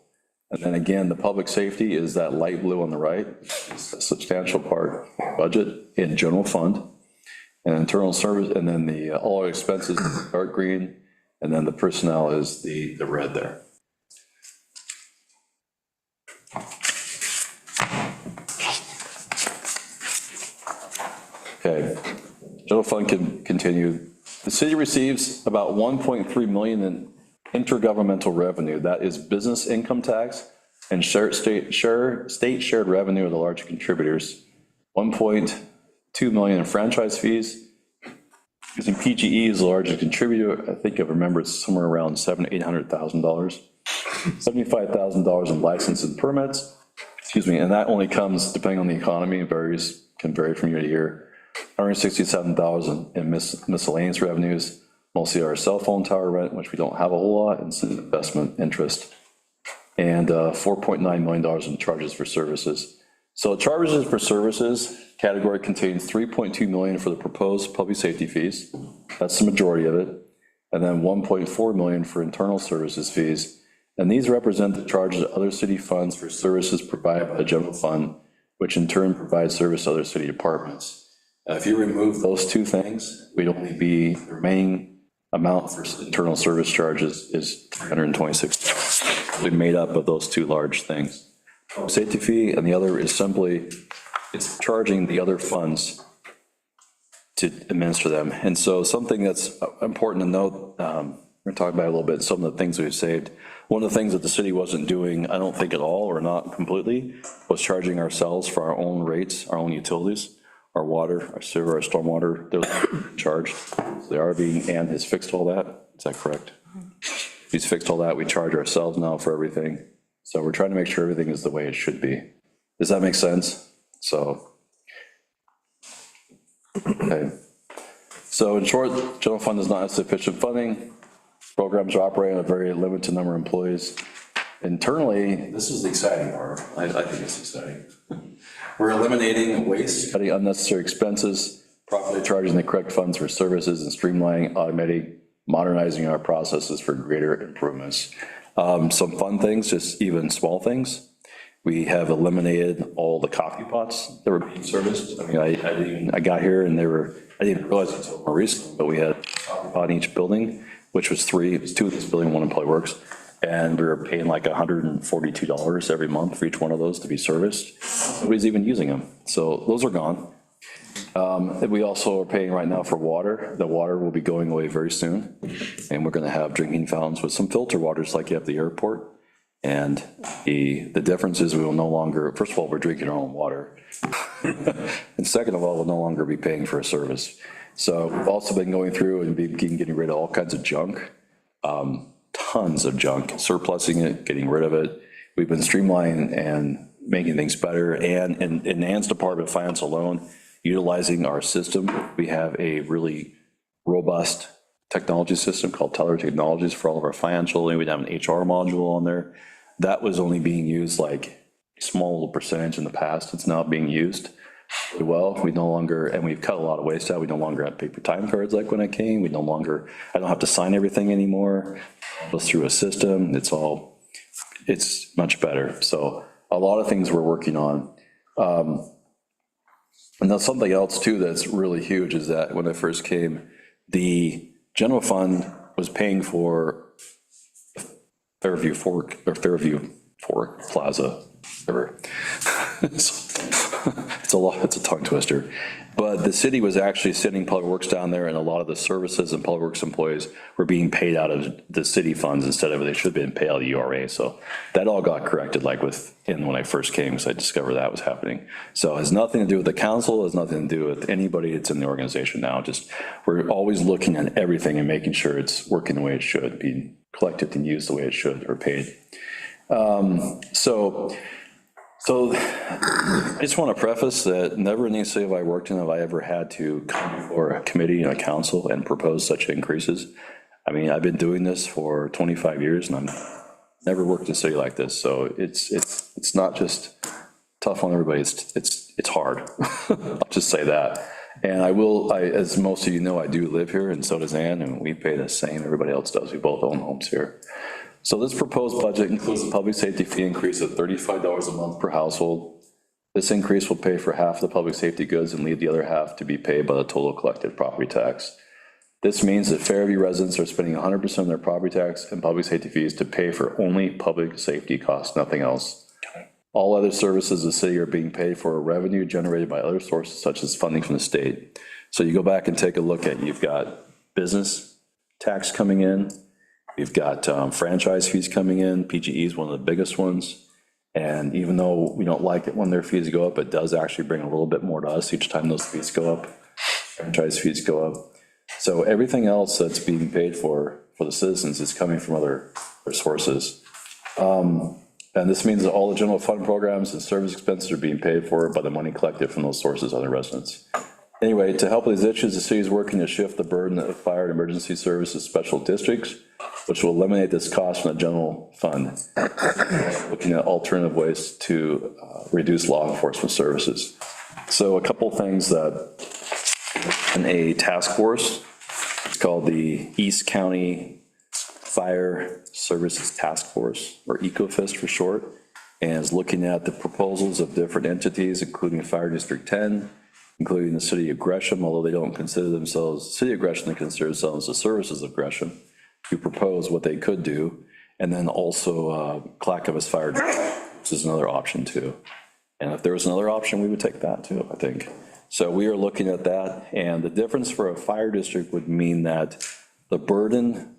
And then again, the public safety is that light blue on the right. It's a substantial part of the budget in general fund. And internal service, and then the all our expenses is dark green, and then the personnel is the red there. Okay, general fund can continue. The city receives about 1.3 million in intergovernmental revenue. That is business income tax and state shared revenue are the larger contributors. 1.2 million in franchise fees. Using PGE is the largest contributor. I think I remember it's somewhere around $700,000-800,000. $75,000 in licenses and permits. Excuse me, and that only comes depending on the economy. It can vary from year to year. 167,000 in miscellaneous revenues, mostly our cell phone tower rent, which we don't have a whole lot, and some investment interest, and $4.9 million in charges for services. So charges for services category contains 3.2 million for the proposed public safety fees. That's the majority of it. And then 1.4 million for internal services fees. And these represent the charges of other city funds for services provided by the general fund, which in turn provides service to other city departments. If you remove those two things, we'd only be, the remaining amount for internal service charges is $326. We made up of those two large things. Safety fee, and the other is simply, it's charging the other funds to administer them. And so something that's important to note, we're going to talk about a little bit, some of the things we've saved. One of the things that the city wasn't doing, I don't think at all, or not completely, was charging ourselves for our own rates, our own utilities, our water, our sewer, our stormwater, those are charged. So the RV, Ann has fixed all that, is that correct? He's fixed all that, we charge ourselves now for everything. So we're trying to make sure everything is the way it should be. Does that make sense? So, okay. So in short, general fund does not have sufficient funding. Programs are operating at a very limited number of employees. Internally, this is the exciting part. I think it's exciting. We're eliminating waste, cutting unnecessary expenses, properly charging the correct funds for services, and streamlining, automating, modernizing our processes for greater improvements. Some fun things, just even small things. We have eliminated all the coffee pots that were being serviced. I mean, I got here and I didn't realize it until more recently, but we had a coffee pot in each building, which was 3, it was 2 in this building, 1 in Employee Works. And we were paying like $142 every month for each one of those to be serviced. Nobody's even using them. So those are gone. We also are paying right now for water. The water will be going away very soon. And we're going to have drinking fountains with some filter waters like you have at the airport. And the difference is we will no longer, first of all, we're drinking our own water. And second of all, we'll no longer be paying for a service. So we've also been going through and getting rid of all kinds of junk, tons of junk, surplusing it, getting rid of it. We've been streamlining and making things better. And in Ann's Department of Finance alone, utilizing our system, we have a really robust technology system called Teller Technologies for all of our financial, and we'd have an HR module on there. That was only being used like a small little percentage in the past. It's now being used well. We no longer, and we've cut a lot of waste out. We no longer have paper time cards like when I came. We no longer, I don't have to sign everything anymore. It goes through a system. It's much better. So a lot of things we're working on. And then something else too that's really huge is that when I first came, the general fund was paying for Fairview Fork Plaza, whatever. It's a tongue twister. But the city was actually sending Public Works down there, and a lot of the services and Public Works employees were being paid out of the city funds instead of, they should have been paid out of the URA. So that all got corrected like when I first came, because I discovered that was happening. So it has nothing to do with the council, it has nothing to do with anybody that's in the organization now. Just, we're always looking at everything and making sure it's working the way it should, being collected and used the way it should, or paid. So I just want to preface that never in any city have I worked in have I ever had to come before a committee and a council and propose such increases. I mean, I've been doing this for 25 years and I've never worked in a city like this. So it's not just tough on everybody, it's hard. I'll just say that. And as most of you know, I do live here, and so does Ann, and we pay the same everybody else does. We both own homes here. So this proposed budget includes a public safety fee increase of $35 a month per household. This increase will pay for half the public safety goods and leave the other half to be paid by the total collected property tax. This means that Fairview residents are spending 100% of their property tax and public safety fees to pay for only public safety costs, nothing else. All other services of the city are being paid for revenue generated by other sources such as funding from the state. So you go back and take a look at, you've got business tax coming in, you've got franchise fees coming in. PGE is one of the biggest ones. And even though we don't like it when their fees go up, it does actually bring a little bit more to us each time those fees go up. Franchise fees go up. So everything else that's being paid for the citizens is coming from other sources. And this means that all the general fund programs and service expenses are being paid for by the money collected from those sources on the residents. Anyway, to help with these issues, the city is working to shift the burden of fire and emergency services special districts, which will eliminate this cost from the general fund. Looking at alternative ways to reduce law enforcement services. So a couple things that in a task force, it's called the East County Fire Services Task Force, or EcoFist for short, and is looking at the proposals of different entities, including Fire District 10, including the city of Gresham, although they don't consider themselves city of Gresham, they consider themselves the services of Gresham, to propose what they could do, and then also Clackamas Fire, which is another option too. And if there was another option, we would take that too, I think. So we are looking at that, and the difference for a fire district would mean that the burden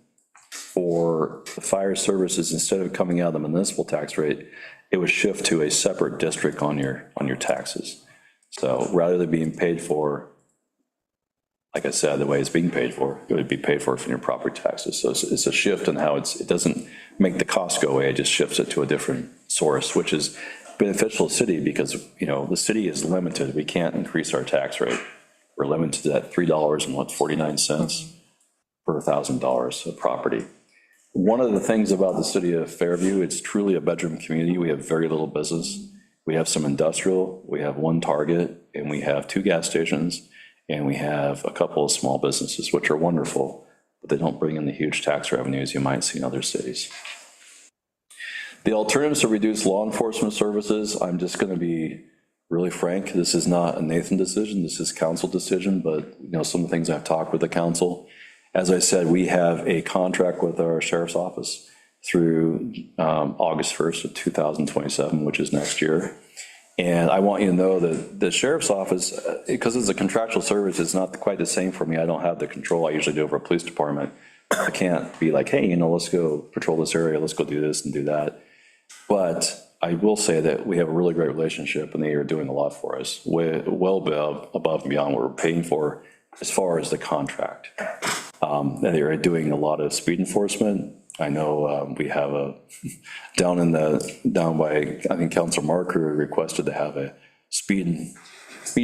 for the fire services, instead of coming out of the municipal tax rate, it would shift to a separate district on your taxes. So rather than being paid for, like I said, the way it's being paid for, it would be paid for from your property taxes. So it's a shift in how it doesn't make the cost go away, it just shifts it to a different source, which is beneficial to the city because, you know, the city is limited. We can't increase our tax rate. We're limited to that $3.49 per $1,000 of property. One of the things about the city of Fairview, it's truly a bedroom community. We have very little business. We have some industrial, we have one Target, and we have 2 gas stations, and we have a couple of small businesses, which are wonderful, but they don't bring in the huge tax revenues you might see in other cities. The alternatives to reduce law enforcement services, I'm just going to be really frank, this is not a Nathan decision, this is council decision, but you know, some of the things I've talked with the council. As I said, we have a contract with our sheriff's office through August 1st of 2027, which is next year. And I want you to know that the sheriff's office, because it's a contractual service, it's not quite the same for me. I don't have the control I usually do over a police department. I can't be like, hey, let's go patrol this area, let's go do this and do that. But I will say that we have a really great relationship and they are doing a lot for us, well above and beyond what we're paying for as far as the contract. And they are doing a lot of speed enforcement. I know we have down by, I think Councilor Marker requested to have a speed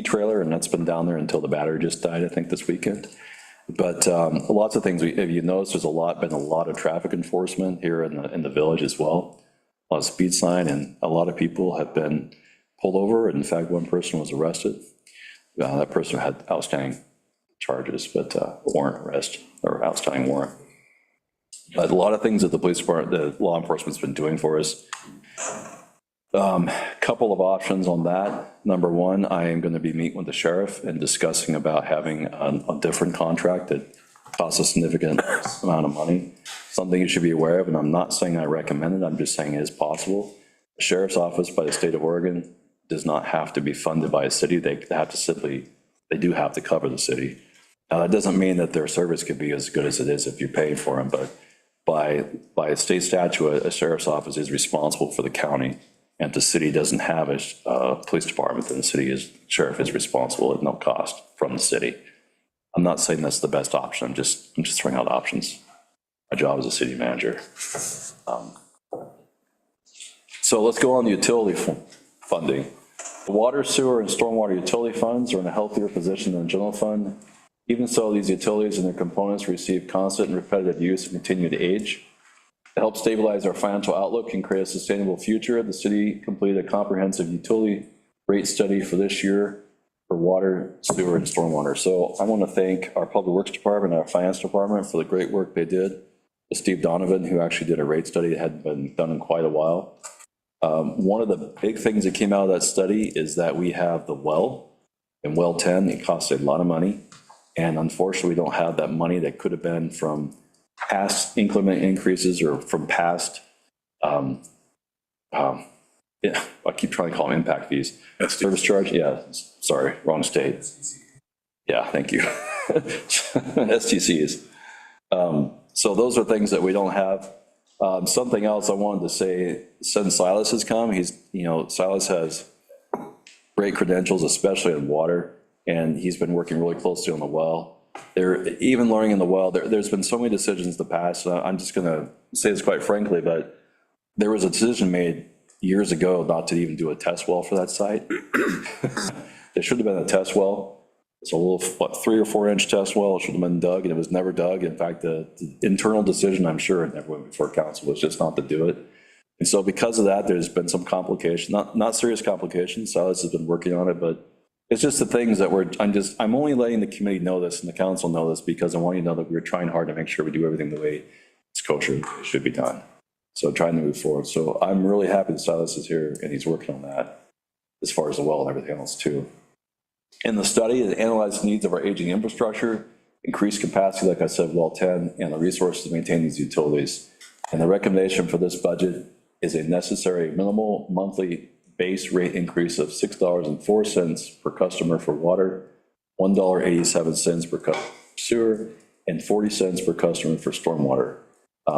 trailer, and that's been down there until the battery just died, I think, this weekend. But lots of things, if you notice, there's been a lot of traffic enforcement here in the village as well. A lot of speed sign, and a lot of people have been pulled over. In fact, one person was arrested. That person had outstanding charges, but warrant arrest or outstanding warrant. But a lot of things that the police department, the law enforcement's been doing for us. Couple of options on that. Number one, I am going to be meeting with the sheriff and discussing about having a different contract that costs a significant amount of money. Something you should be aware of, and I'm not saying I recommend it, I'm just saying it is possible. The sheriff's office by the state of Oregon does not have to be funded by a city. They do have to cover the city. Now, that doesn't mean that their service could be as good as it is if you're paying for them, but by state statute, a sheriff's office is responsible for the county. And if the city doesn't have a police department, then the sheriff is responsible at no cost from the city. I'm not saying that's the best option. I'm just throwing out options. My job as a city manager. So let's go on the utility funding. The water, sewer, and stormwater utility funds are in a healthier position than the general fund. Even so, these utilities and their components receive constant and repetitive use and continue to age. To help stabilize our financial outlook and create a sustainable future, the city completed a comprehensive utility rate study for this year for water, sewer, and stormwater. So I want to thank our Public Works Department and our Finance Department for the great work they did. Steve Donovan, who actually did a rate study that hadn't been done in quite a while. One of the big things that came out of that study is that we have the well in well 10. It costs a lot of money. And unfortunately, we don't have that money that could have been from past increment increases or from past, I keep trying to call them impact fees. Service charge, yeah, sorry, wrong state. Yeah, thank you. STCs. So those are things that we don't have. Something else I wanted to say, since Silas has come, Silas has great credentials, especially in water. And he's been working really closely on the well. Even learning in the well, there's been so many decisions in the past. I'm just going to say this quite frankly, but there was a decision made years ago not to even do a test well for that site. There should have been a test well. It's a little, 3 or 4 inch test well. It should have been dug, and it was never dug. In fact, the internal decision, I'm sure, it never went before council, was just not to do it. And so because of that, there's been some complications, not serious complications. Silas has been working on it, but it's just the things that I'm only letting the committee know this and the council know this because I want you to know that we're trying hard to make sure we do everything the way it's kosher, it should be done. So trying to move forward. So I'm really happy that Silas is here and he's working on that as far as the well and everything else too. In the study, it analyzed the needs of our aging infrastructure, increased capacity, like I said, well 10, and the resources to maintain these utilities. And the recommendation for this budget is a necessary minimal monthly base rate increase of $6.04 per customer for water, $1.87 per customer for sewer, and 40 cents per customer for stormwater.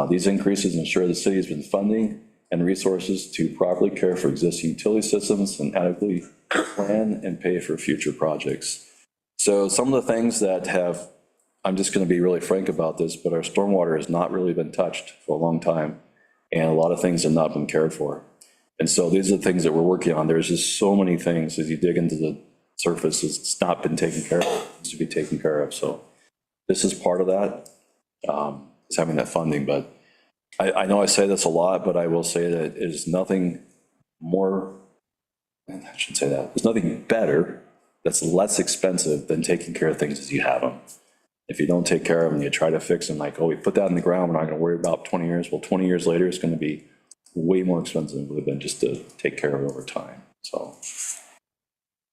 These increases ensure the city has been funding and resources to properly care for existing utility systems and adequately plan and pay for future projects. So some of the things that I'm just going to be really frank about this, but our stormwater has not really been touched for a long time, and a lot of things have not been cared for. And so these are the things that we're working on. There's just so many things as you dig into the surface, it's not been taken care of, it needs to be taken care of. So this is part of that, is having that funding. But I know I say this a lot, but I will say that it is nothing more, I shouldn't say that, there's nothing better that's less expensive than taking care of things as you have them. If you don't take care of them, you try to fix them like, oh, we put that in the ground, we're not going to worry about 20 years. Well, 20 years later, it's going to be way more expensive than it would have been just to take care of it over time. So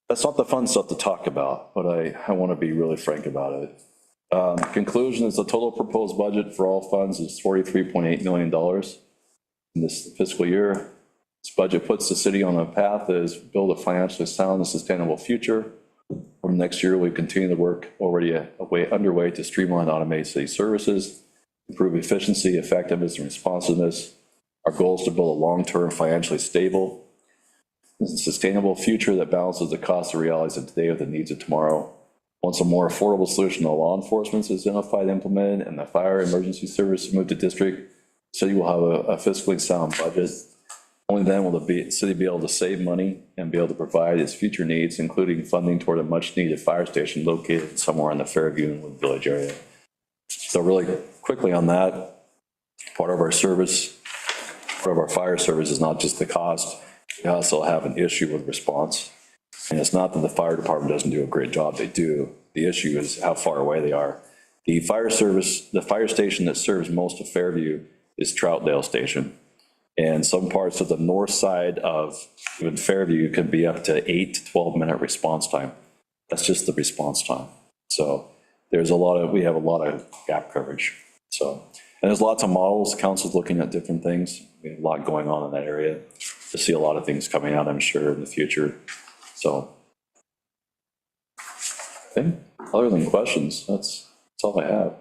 that's not the fun stuff to talk about, but I want to be really frank about it. Conclusion is the total proposed budget for all funds is $43.8 million in this fiscal year. This budget puts the city on a path that is build a financially sound and sustainable future. From next year, we continue the work already underway to streamline and automate city services, improve efficiency, effectiveness, and responsiveness. Our goal is to build a long-term, financially stable, and sustainable future that balances the cost of realities of today with the needs of tomorrow. Once a more affordable solution to law enforcement is identified and implemented, and the fire emergency service moved to district, the city will have a fiscally sound budget. Only then will the city be able to save money and be able to provide its future needs, including funding toward a much-needed fire station located somewhere in the Fairview and Wood Village area. So really quickly on that, part of our fire service is not just the cost, we also have an issue with response. And it's not that the fire department doesn't do a great job, they do. The issue is how far away they are. The fire station that serves most of Fairview is Troutdale Station. And some parts of the north side of even Fairview can be up to 8 to 12-minute response time. That's just the response time. So we have a lot of gap coverage. So, and there's lots of models, council's looking at different things. We have a lot going on in that area. To see a lot of things coming out, I'm sure, in the future. So, okay, other than questions, that's all I have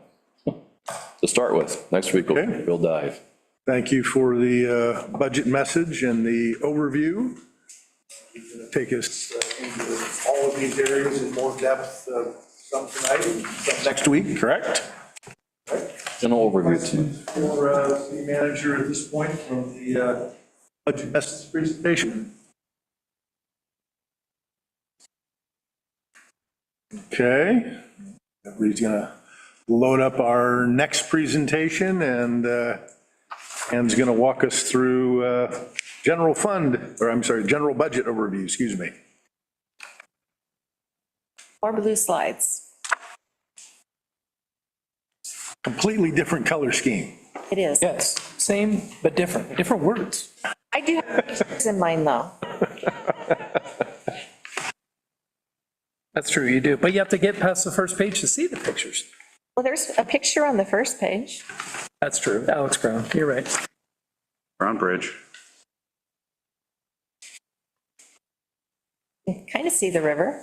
to start with. Next week we'll dive. Thank you for the budget message and the overview. Take us into all of these areas in more depth, some tonight and some next week, correct? General overview tonight. For city manager at this point from the budget message presentation. Okay, everybody's gonna load up our next presentation, and Ann's gonna walk us through general budget overview, excuse me. More blue slides. Completely different color scheme. It is. Yes, same but different words. I do have pictures in mind, though. That's true, you do, but you have to get past the first page to see the pictures. Well, there's a picture on the first page. That's true, Alex Brown, you're right. Brown Bridge. You can kind of see the river.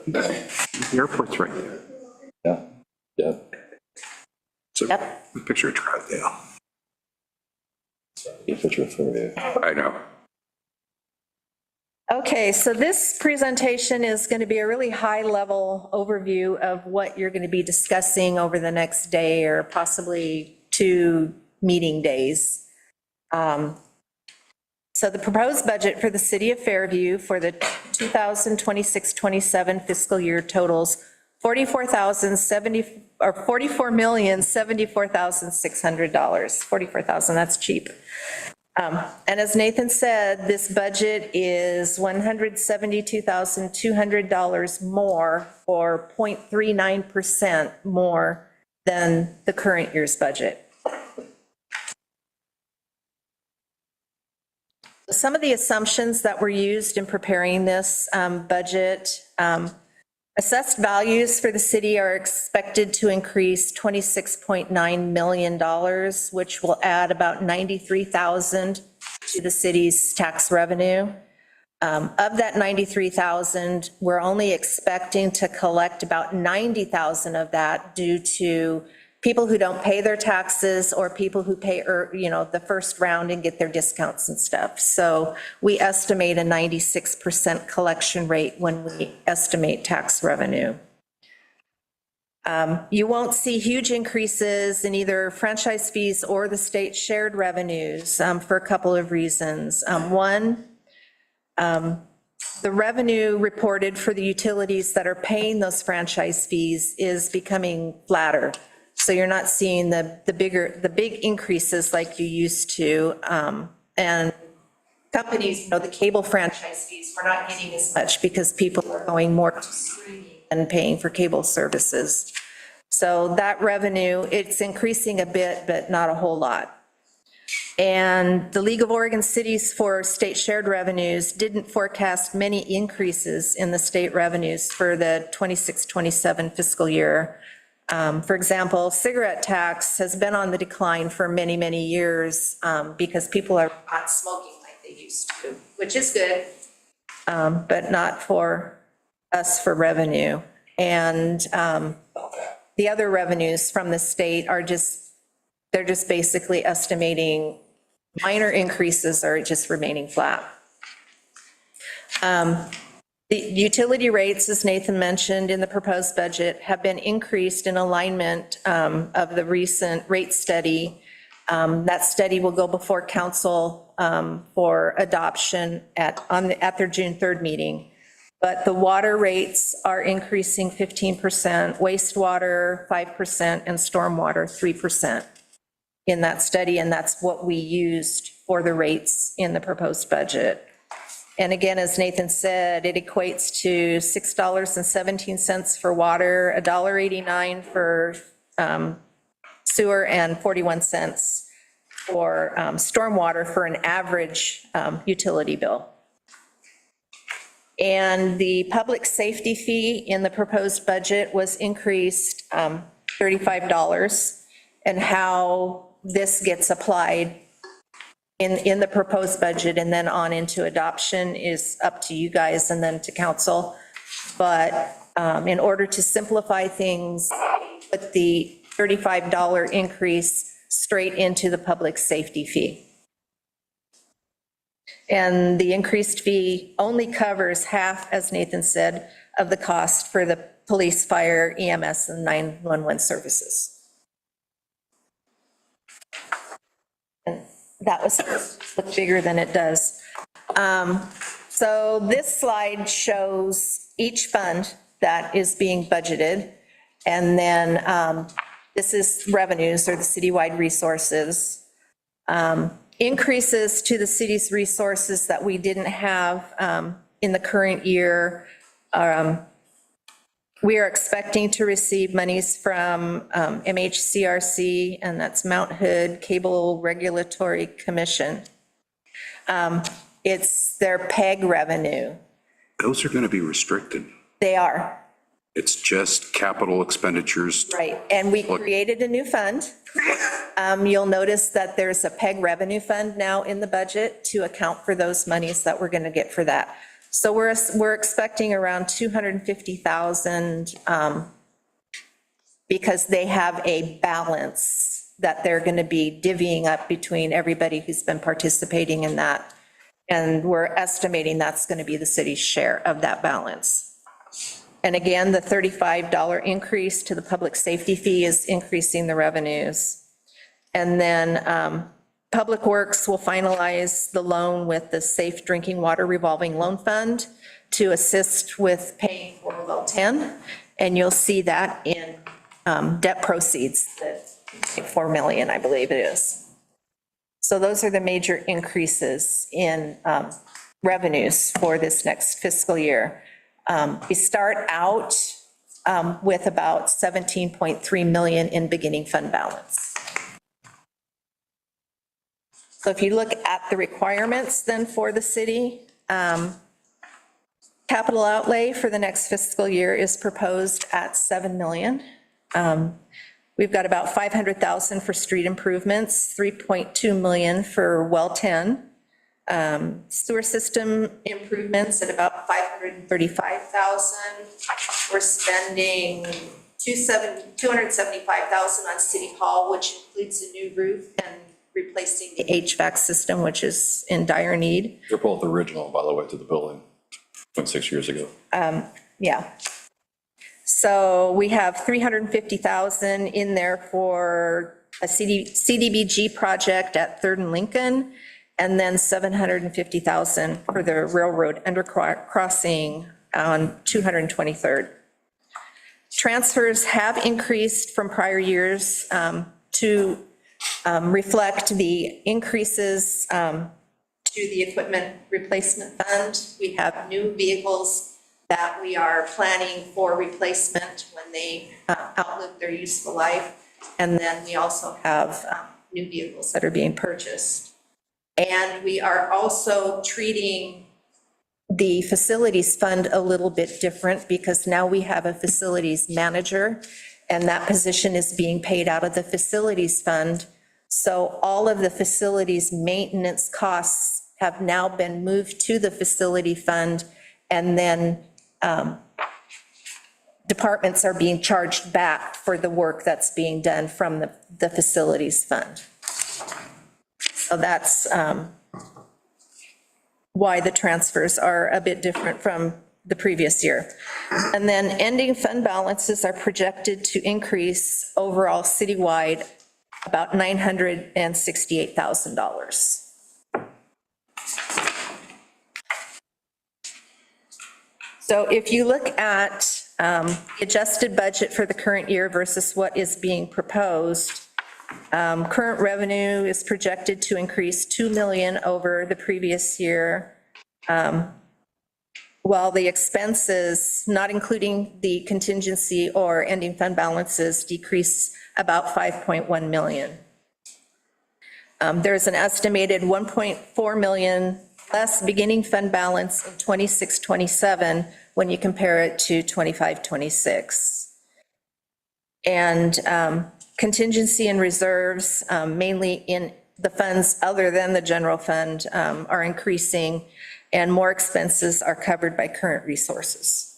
The airport's right there. Yeah. So, Yep. picture of Troutdale. A picture for you. I know. Okay, so this presentation is going to be a really high-level overview of what you're going to be discussing over the next day or possibly 2 meeting days. So the proposed budget for the city of Fairview for the 2026-27 fiscal year totals $44,074,600. 44,000, that's cheap. And as Nathan said, this budget is $172,200 more, or 0.39% more than the current year's budget. Some of the assumptions that were used in preparing this budget, assessed values for the city are expected to increase $26.9 million, which will add about $93,000 to the city's tax revenue. Of that $93,000, we're only expecting to collect about $90,000 of that due to people who don't pay their taxes or people who pay, the first round and get their discounts and stuff. So we estimate a 96% collection rate when we estimate tax revenue. You won't see huge increases in either franchise fees or the state shared revenues for a couple of reasons. One, the revenue reported for the utilities that are paying those franchise fees is becoming flatter. So you're not seeing the big increases like you used to. And companies, the cable franchise fees, we're not getting as much because people are going more to streaming and paying for cable services. So that revenue, it's increasing a bit, but not a whole lot. And the League of Oregon Cities for State Shared Revenues didn't forecast many increases in the state revenues for the 26-27 fiscal year. For example, cigarette tax has been on the decline for many, many years because people are not smoking like they used to, which is good, but not for us for revenue. And the other revenues from the state are they're just basically estimating minor increases or just remaining flat. The utility rates, as Nathan mentioned in the proposed budget, have been increased in alignment of the recent rate study. That study will go before council for adoption at their June 3rd meeting. But the water rates are increasing 15%, wastewater 5%, and stormwater 3% in that study, and that's what we used for the rates in the proposed budget. And again, as Nathan said, it equates to $6.17 for water, $1.89 for sewer, and 41 cents for stormwater for an average utility bill. And the public safety fee in the proposed budget was increased $35, and how this gets applied in the proposed budget and then on into adoption is up to you guys and then to council. But in order to simplify things, put the $35 increase straight into the public safety fee. And the increased fee only covers half, as Nathan said, of the cost for the police, fire, EMS, and 911 services. And that was look bigger than it does. So this slide shows each fund that is being budgeted. And then this is revenues, or the citywide resources. Increases to the city's resources that we didn't have in the current year. We are expecting to receive monies from MHCRC, and that's Mount Hood Cable Regulatory Commission. It's their PEG revenue. Those are going to be restricted. They are. It's just capital expenditures. Right, and we created a new fund. You'll notice that there's a PEG revenue fund now in the budget to account for those monies that we're going to get for that. So we're expecting around 250,000 because they have a balance that they're going to be divvying up between everybody who's been participating in that. And we're estimating that's going to be the city's share of that balance. And again, the $35 increase to the public safety fee is increasing the revenues. And then Public Works will finalize the loan with the Safe Drinking Water Revolving Loan Fund to assist with paying for well 10. And you'll see that in debt proceeds, that 4 million, I believe it is. So those are the major increases in revenues for this next fiscal year. We start out with about 17.3 million in beginning fund balance. So if you look at the requirements then for the city, capital outlay for the next fiscal year is proposed at 7 million. We've got about 500,000 for street improvements, 3.2 million for well 10. Sewer system improvements at about 535,000. We're spending 275,000 on City Hall, which includes a new roof and replacing the HVAC system, which is in dire need. They're both original, by the way, to the building, 6 years ago. Yeah. So we have 350,000 in there for a CDBG project at 3rd and Lincoln, and then 750,000 for the railroad undercrossing on 223rd. Transfers have increased from prior years to reflect the increases to the equipment replacement fund. We have new vehicles that we are planning for replacement when they outlive their useful life. And then we also have new vehicles that are being purchased. And we are also treating the facilities fund a little bit different because now we have a facilities manager, and that position is being paid out of the facilities fund. So all of the facilities maintenance costs have now been moved to the facility fund, and then departments are being charged back for the work that's being done from the facilities fund. So that's why the transfers are a bit different from the previous year. And then ending fund balances are projected to increase overall citywide about $968,000. So if you look at the adjusted budget for the current year versus what is being proposed, current revenue is projected to increase 2 million over the previous year, while the expenses, not including the contingency or ending fund balances, decrease about 5.1 million. There's an estimated 1.4 million less beginning fund balance in 26-27 when you compare it to 25-26. And contingency and reserves, mainly in the funds other than the general fund, are increasing, and more expenses are covered by current resources.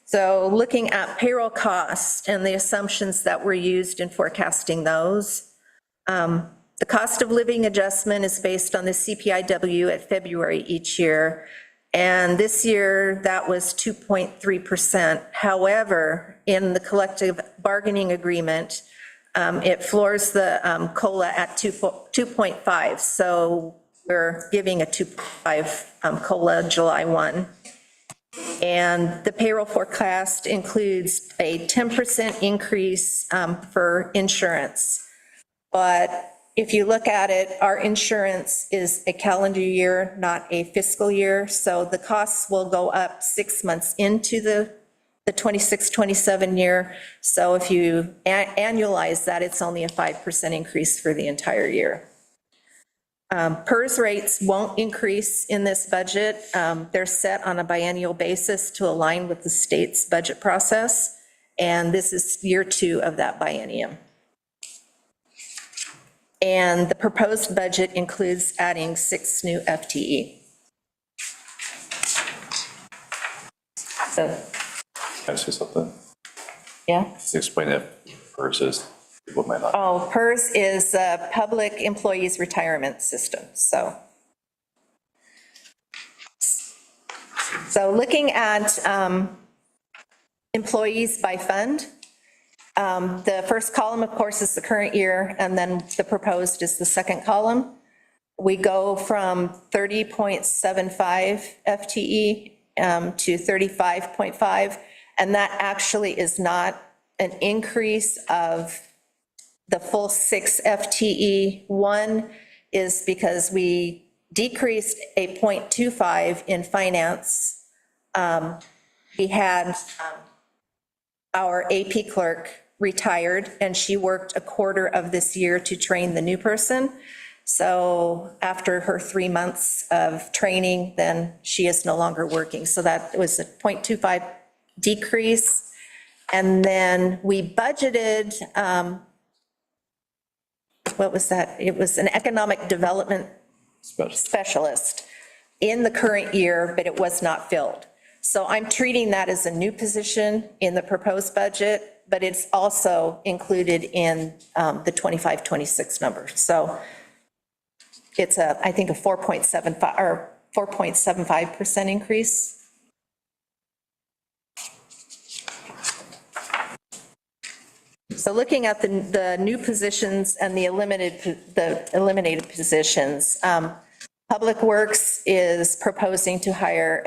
So looking at payroll costs and the assumptions that were used in forecasting those, the cost of living adjustment is based on the CPIW at February each year. And this year, that was 2.3%. However, in the collective bargaining agreement, it floors the COLA at 2.5. So we're giving a 2.5 COLA July 1. And the payroll forecast includes a 10% increase for insurance. But if you look at it, our insurance is a calendar year, not a fiscal year. So the costs will go up 6 months into the 26-27 year. So if you annualize that, it's only a 5% increase for the entire year. PERS rates won't increase in this budget. They're set on a biennial basis to align with the state's budget process. And this is year 2 of that biennium. And the proposed budget includes adding 6 new FTE. So, Can I say something? yeah. Just explain it versus people might not. Oh, PERS is a Public Employees Retirement System, so. So looking at employees by fund, the first column, of course, is the current year, and then the proposed is the second column. We go from 30.75 FTE to 35.5, and that actually is not an increase of the full 6 FTE. One is because we decreased a 0.25 in finance. We had our AP clerk retired, and she worked a quarter of this year to train the new person. So after her 3 months of training, then she is no longer working. So that was a 0.25 decrease. And then we budgeted, what was that? It was an economic development specialist in the current year, but it was not filled. So I'm treating that as a new position in the proposed budget, but it's also included in the 25-26 number. So it's I think a 4.75 or 4.75% increase. So looking at the new positions and the eliminated positions, Public Works is proposing to hire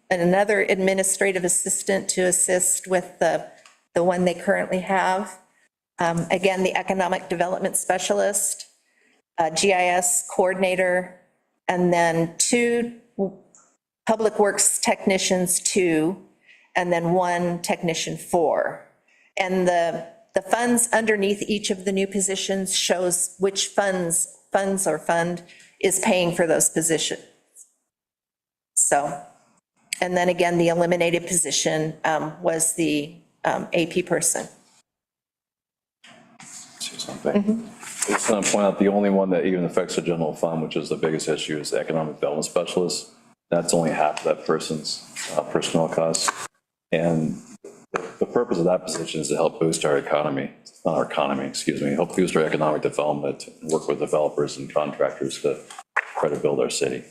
another administrative assistant to assist with the one they currently have. Again, the economic development specialist, GIS coordinator, and then 2 Public Works technicians 2, and then 1 technician 4. And the funds underneath each of the new positions shows which fund is paying for those positions. So, and then again, the eliminated position was the AP person. Say something. I just want to point out the only one that even affects the general fund, which is the biggest issue, is the economic development specialist. That's only half of that person's personnel costs. And the purpose of that position is to help boost our economy, not our economy, excuse me, help boost our economic development, and work with developers and contractors to try to build our city.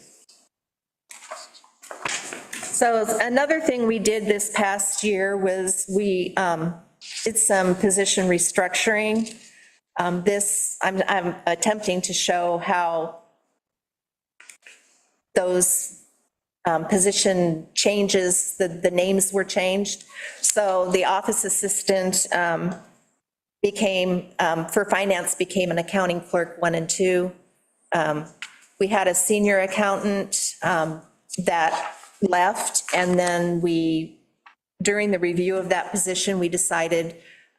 So another thing we did this past year was we did some position restructuring. I'm attempting to show how those position changes, the names were changed. So the office assistant became, for finance, became an accounting clerk 1 and 2. We had a senior accountant that left, and then during the review of that position, we decided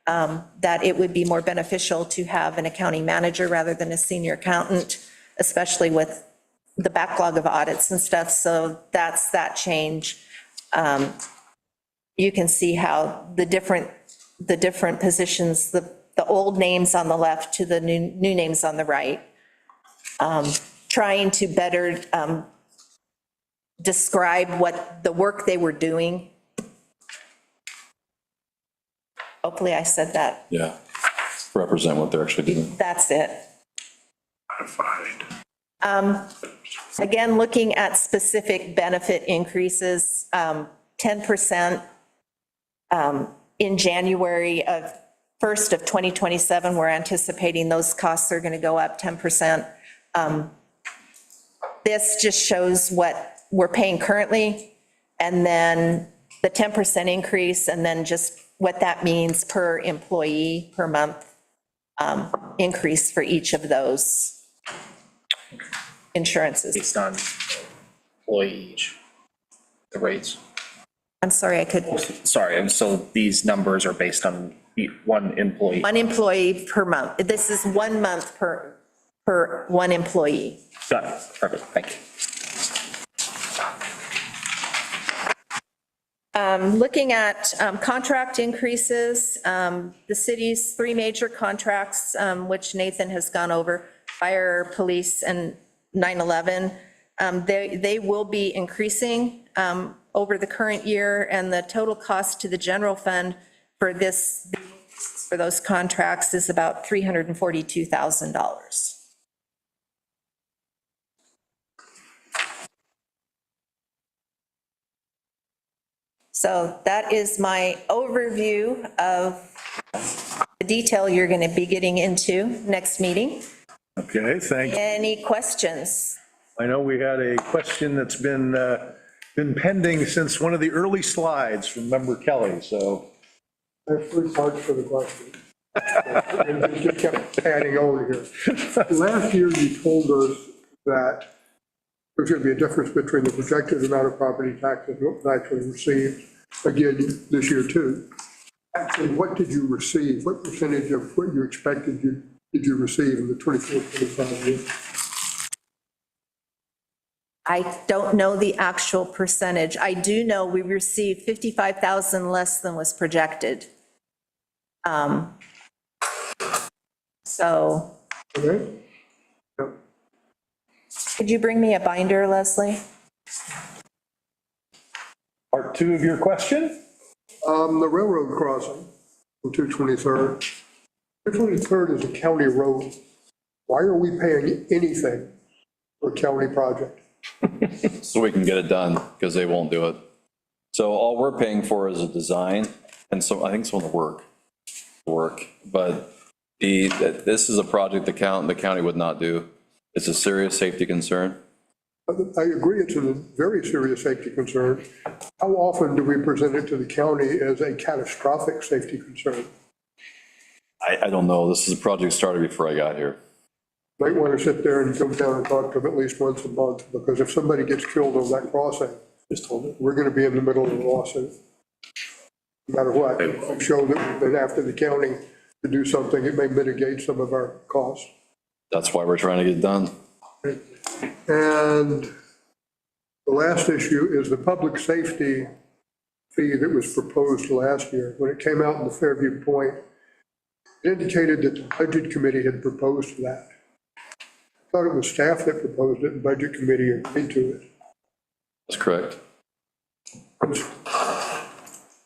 that it would be more beneficial to have an accounting manager rather than a senior accountant, especially with the backlog of audits and stuff. So that's that change. You can see how the different positions, the old names on the left to the new names on the right, trying to better describe what the work they were doing. Hopefully I said that. Yeah, represent what they're actually doing. That's it. Again, looking at specific benefit increases, 10% in January 1st of 2027, we're anticipating those costs are going to go up 10%. This just shows what we're paying currently, and then the 10% increase, and then just what that means per employee per month increase for each of those insurances. Based on employee each, the rates. I'm sorry, I could, Sorry, and so these numbers are based on one employee. one employee per month. This is 1 month per one employee. Got it, perfect, thank you. Looking at contract increases, the city's 3 major contracts, which Nathan has gone over, fire, police, and 9/11, they will be increasing over the current year, and the total cost to the general fund for those contracts is about $342,000. So that is my overview of the detail you're going to be getting into next meeting. Okay, thank you. Any questions? I know we had a question that's been pending since one of the early slides from Member Kelly, so. I have 3 parts for the question. And it just kept adding on here. Last year, you told us that there's going to be a difference between the projected amount of property taxes and what was actually received, again, this year too. Actually, what did you receive? What percentage of what you expected did you receive in the 24-25 year? I don't know the actual percentage. I do know we received 55,000 less than was projected. So Okay? Yep. could you bring me a binder, Leslie? Part 2 of your question? The railroad crossing on 223rd. 223rd is a county road. Why are we paying anything for a county project? So we can get it done, because they won't do it. So all we're paying for is a design, and so I think some of the work, but this is a project the county would not do. It's a serious safety concern. I agree, it's a very serious safety concern. How often do we present it to the county as a catastrophic safety concern? I don't know, this is a project started before I got here. Might want to sit there and come down and talk to them at least once a month, because if somebody gets killed on that crossing, we're going to be in the middle of a lawsuit. no matter what. If we show that we've been after the county to do something, it may mitigate some of our costs. That's why we're trying to get it done. And the last issue is the public safety fee that was proposed last year. When it came out in the Fairview Point, it indicated that the Budget Committee had proposed that. I thought it was staff that proposed it, and Budget Committee agreed to it. That's correct.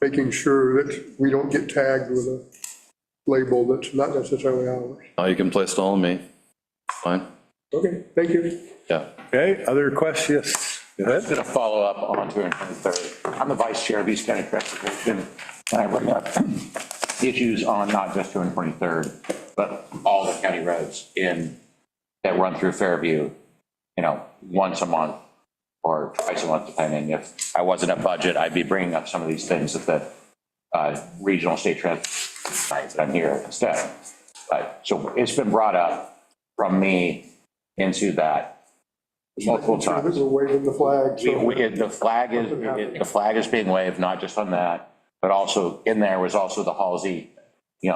Making sure that we don't get tagged with a label that's not necessarily ours. Now you can place it all on me. Fine. Okay, thank you. Yeah. Okay, other questions? Go I'm ahead. going to follow up on 223rd. I'm the vice chair of East County Transportation, and I bring up issues on not just 223rd, but all the county roads that run through Fairview, once a month or twice a month, depending. If I wasn't at budget, I'd be bringing up some of these things at the regional state transit night, but I'm here instead. So it's been brought up from me into that multiple Sure that times. we're waving the flag. so- The flag is being waved, not just on that, but also in there was also the Halsey, the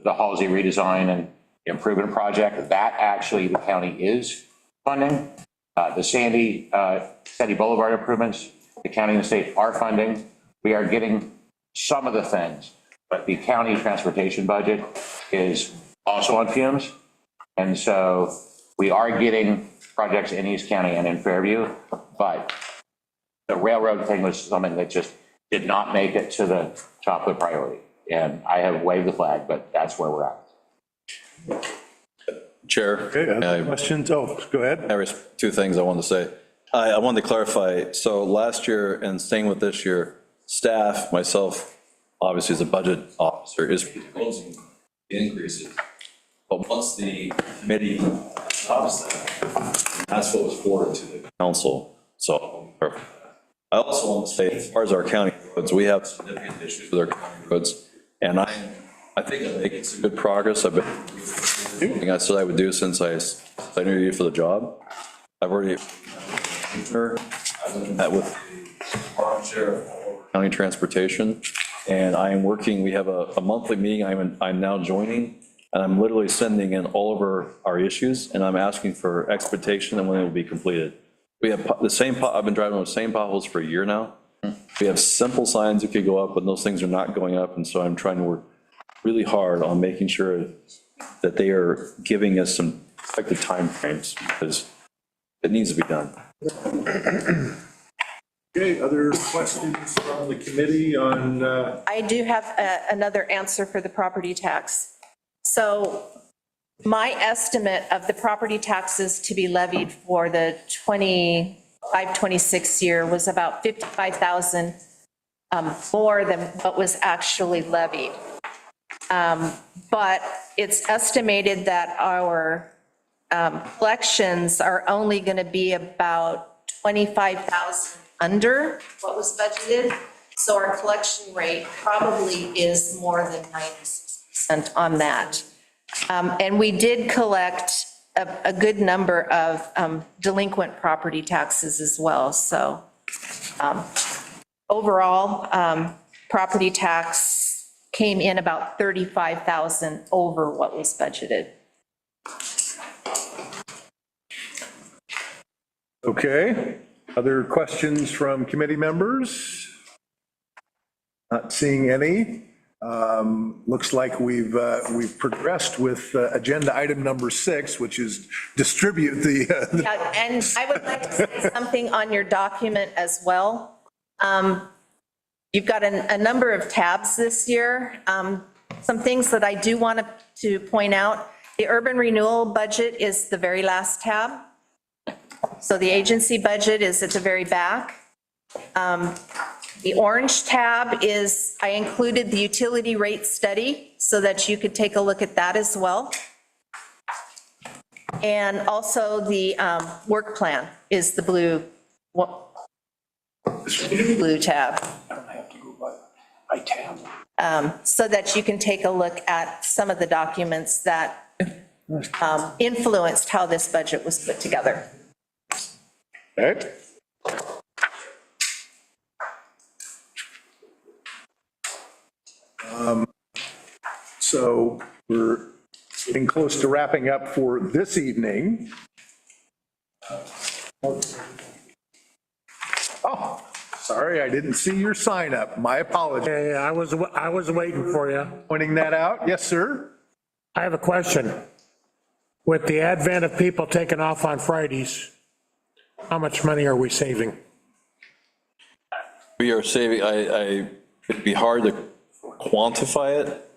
Halsey redesign and improvement project. That actually the county is funding. The Sandy Boulevard improvements, the county and the state are funding. We are getting some of the things, but the county transportation budget is also on fumes. And so we are getting projects in East County and in Fairview, but the railroad thing was something that just did not make it to the top of the priority. And I have waved the flag, but that's where we're at. Chair. Okay, other questions? Oh, go ahead. There's two things I wanted to say. I wanted to clarify, so last year and staying with this year, staff, myself, obviously as a budget officer, is proposing increases. But once the committee stops that, that's what was forwarded to the council. So I also want to say, as far as our county roads, we have significant issues with our county roads. And I think I'm making some good progress. I've been doing what I said I would do since I interviewed you for the job. I've already met with the sheriff of county transportation, and I am working, we have a monthly meeting I'm now joining, and I'm literally sending in all of our issues, and I'm asking for expectation and when it will be completed. We have the same, I've been driving with the same potholes for a year now. We have simple signs that could go up, but those things are not going up, and so I'm trying to work really hard on making sure that they are giving us some effective timeframes, because it needs to be done. Okay, other questions from the committee on, I do have another answer for the property tax. So my estimate of the property taxes to be levied for the 25-26 year was about 55,000 more than what was actually levied. But it's estimated that our collections are only going to be about 25,000 under what was budgeted. So our collection rate probably is more than 96% on that. And we did collect a good number of delinquent property taxes as well. So overall, property tax came in about 35,000 over what was budgeted. okay, other questions from committee members? Not seeing any. Looks like we've progressed with agenda item number 6, which is distribute the, Yeah, and I would like to say something on your document as well. You've got a number of tabs this year. Some things that I do want to point out. The urban renewal budget is the very last tab. So the agency budget is at the very back. The orange tab is, I included the utility rate study so that you could take a look at that as well. And also the work plan is the blue tab. I tab. So that you can take a look at some of the documents that influenced how this budget was put together. okay. So we're getting close to wrapping up for this evening. Oh, sorry, I didn't see your sign up. My apologies. Hey, I was waiting for you. Pointing that out. Yes, sir. I have a question. With the advent of people taking off on Fridays, how much money are we saving? We are saving, it'd be hard to quantify it,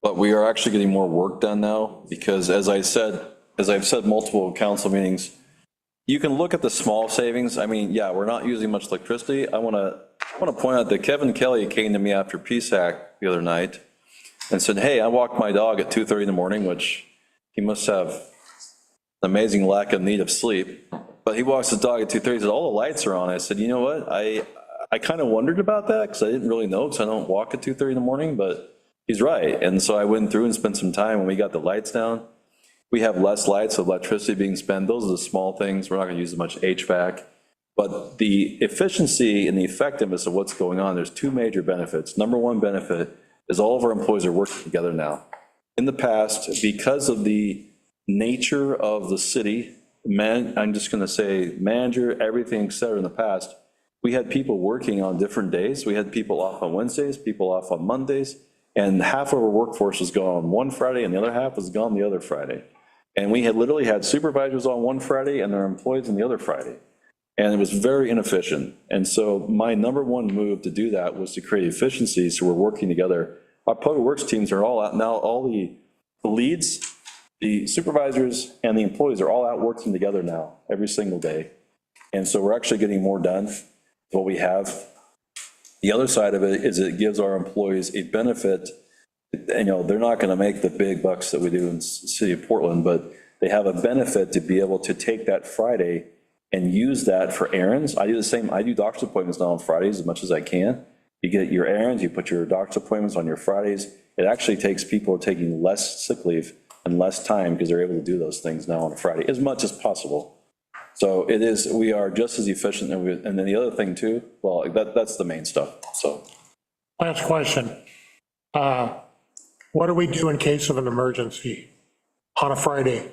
but we are actually getting more work done now, because as I've said multiple council meetings, you can look at the small savings. I mean, yeah, we're not using much electricity. I want to point out that Kevin Kelly came to me after PSAC the other night and said, hey, I walked my dog at 2:30 in the morning, which he must have an amazing lack of need of sleep. But he walks his dog at 2:30, he said, all the lights are on. I said, you know what? I kind of wondered about that because I didn't really know, because I don't walk at 2:30 in the morning, but he's right. And so I went through and spent some time when we got the lights down. We have less lights, so electricity being spent. Those are the small things. We're not going to use as much HVAC. But the efficiency and the effectiveness of what's going on, there's two major benefits. Number one benefit is all of our employees are working together now. In the past, because of the nature of the city, I'm just going to say manager, everything, et cetera, in the past, we had people working on different days. We had people off on Wednesdays, people off on Mondays, and half of our workforce was gone on one Friday and the other half was gone the other Friday. And we had literally had supervisors on one Friday and their employees on the other Friday. And it was very inefficient. And so my number one move to do that was to create efficiency, so we're working together. Our public works teams are all out now, all the leads, the supervisors, and the employees are all out working together now, every single day. And so we're actually getting more done with what we have. The other side of it is it gives our employees a benefit. You know, they're not going to make the big bucks that we do in the city of Portland, but they have a benefit to be able to take that Friday and use that for errands. I do the same. I do doctor's appointments now on Fridays as much as I can. You get your errands, you put your doctor's appointments on your Fridays. It actually takes people taking less sick leave and less time because they're able to do those things now on a Friday as much as possible. So it is, we are just as efficient. And then the other thing too, well, that's the main stuff. So. Last question. What do we do in case of an emergency on a Friday?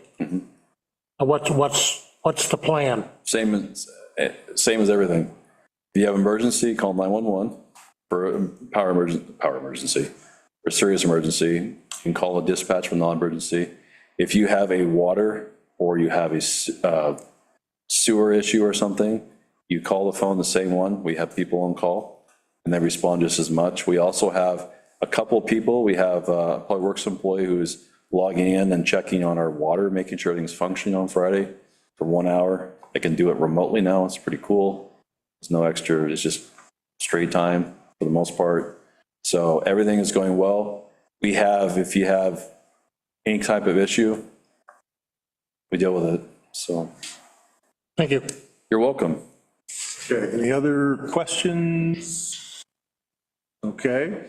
What's the plan? Same as everything. If you have emergency, call 911 for a power emergency. For a serious emergency, you can call a dispatch for non-emergency. If you have a water or you have a sewer issue or something, you call the phone, the same one. We have people on call and they respond just as much. We also have a couple of people. We have a public works employee who's logging in and checking on our water, making sure everything's functioning on Friday for 1 hour. They can do it remotely now. It's pretty cool. There's no extra, it's just straight time for the most part. So everything is going well. We have, if you have any type of issue, we deal with it. So. Thank you. You're welcome. Okay, any other questions? Okay.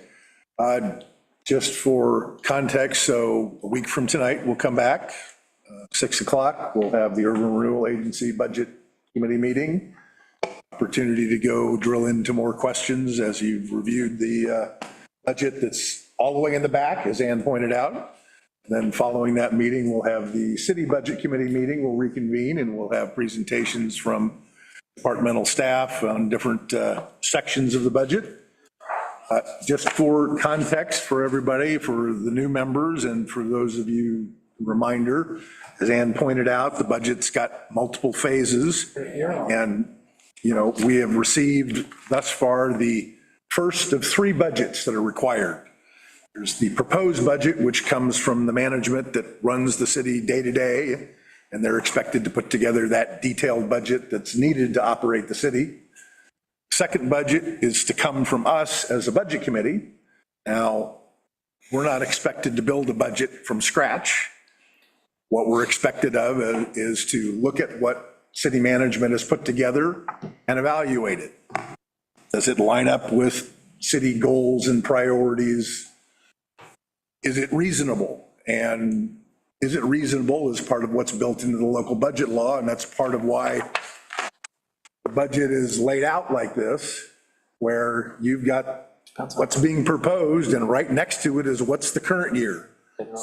Just for context, so a week from tonight, we'll come back, 6 o'clock, we'll have the Urban Renewal Agency Budget Committee meeting. Opportunity to go drill into more questions as you've reviewed the budget that's all the way in the back, as Ann pointed out. And then following that meeting, we'll have the City Budget Committee meeting, we'll reconvene and we'll have presentations from departmental staff on different sections of the budget. Just for context for everybody, for the new members and for those of you, reminder, as Ann pointed out, the budget's got multiple phases. And, you know, we have received thus far the first of 3 budgets that are required. There's the proposed budget, which comes from the management that runs the city day to day, and they're expected to put together that detailed budget that's needed to operate the city. Second budget is to come from us as a budget committee. Now, we're not expected to build a budget from scratch. What we're expected of is to look at what city management has put together and evaluate it. Does it line up with city goals and priorities? Is it reasonable? And is it reasonable is part of what's built into the local budget law, and that's part of why the budget is laid out like this, where you've got what's being proposed, and right next to it is what's the current year.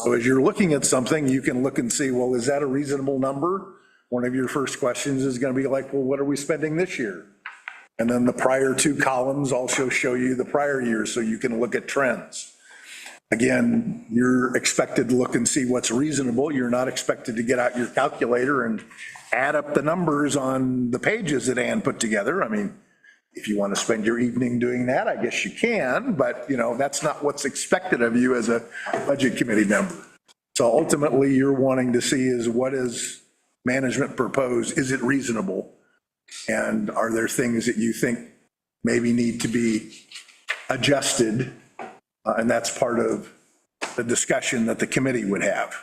So as you're looking at something, you can look and see, well, is that a reasonable number? One of your first questions is going to be like, well, what are we spending this year? And then the prior two columns also show you the prior year, so you can look at trends. Again, you're expected to look and see what's reasonable. You're not expected to get out your calculator and add up the numbers on the pages that Ann put together. I mean, if you want to spend your evening doing that, I guess you can, but that's not what's expected of you as a budget committee member. So ultimately, you're wanting to see is what is management proposed? Is it reasonable? And are there things that you think maybe need to be adjusted? And that's part of the discussion that the committee would have.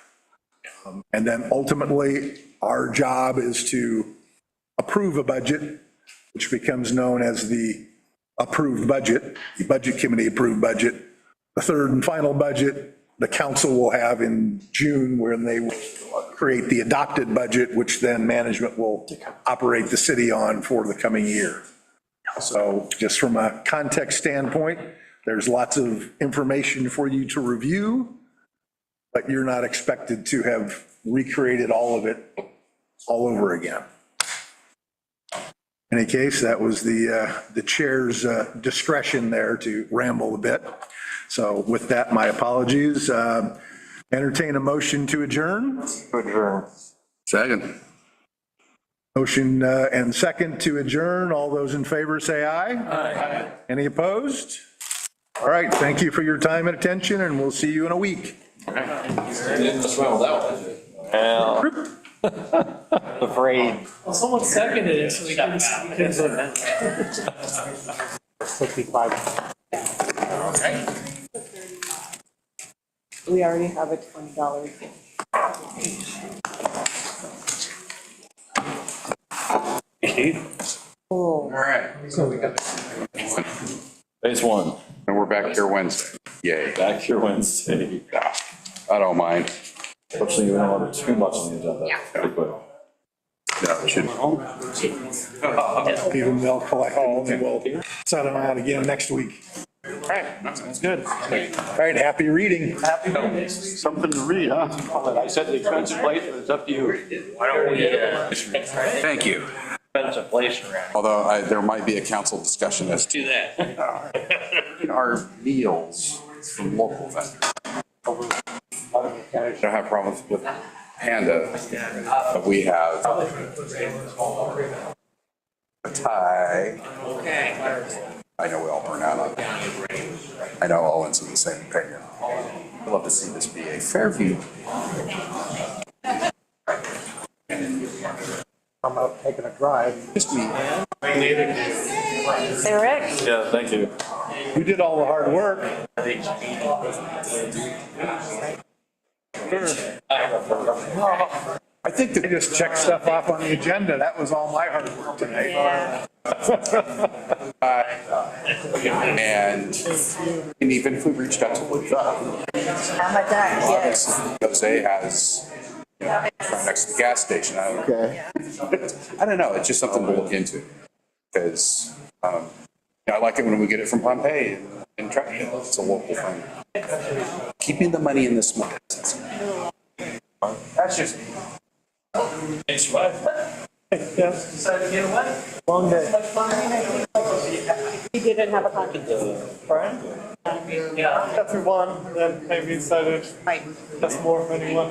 And then ultimately, our job is to approve a budget, which becomes known as the approved budget, the budget committee approved budget. The third and final budget, the council will have in June, where they will create the adopted budget, which then management will operate the city on for the coming year. So just from a context standpoint, there's lots of information for you to review, but you're not expected to have recreated all of it all over again. In any case, that was the chair's discretion there to ramble a bit. So with that, my apologies. Entertain a motion to adjourn. Second. Motion and second to adjourn. All those in favor say aye. Aye. Any opposed? All right, thank you for your time and attention, and we'll see you in a week. Afraid. Well, someone seconded it, so we couldn't vote. We already have a $20. All right. Phase one, And we're back here Wednesday. Yay. back here Wednesday. I don't mind. Fortunately, we don't have too much on the agenda. Pretty quick. No, it shouldn't. Even they'll collect all, and we'll set them out again next week. All right, that's good. All right, happy reading. Something to read, huh? I said the expensive place, but it's up to you. Why don't we, Thank you. expensive place around? Although there might be a council discussion as to Do that. our meals from local vendors. I don't have problems with Panda, but we have a tie. I know we all burn out on it. I know Owen's in the same opinion. I'd love to see this be a Fairview. I'm out taking a drive. Just me. Eric? Yeah, thank you. You did all the hard work. I think they just checked stuff off on the agenda. That was all my hard work tonight. Yeah. And even if we reached out to Luther, Ramadan, yes. Jose has right next to the gas station. I don't know. It's just something to look into because I like it when we get it from Pompeii and Trenton. It's a local thing. Keeping the money in the small business. That's just. Long day. He didn't have a contract. If we won, then maybe decided Right. that's more if anyone.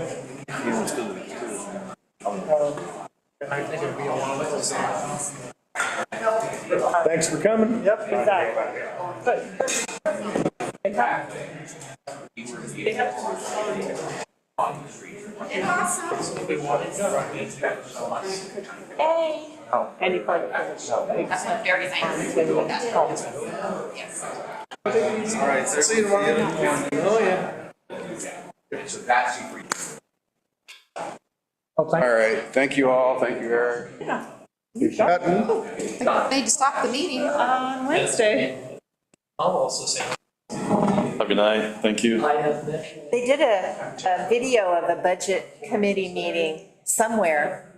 Thanks for coming. Yep. Hey. Any part of it. That's what very nice. Yes. All right, see you tomorrow. Oh, yeah. All right. Thank you all. Thank you, Eric. They just stopped the meeting. On Wednesday. Have a good night. Thank you. They did a video of a budget committee meeting somewhere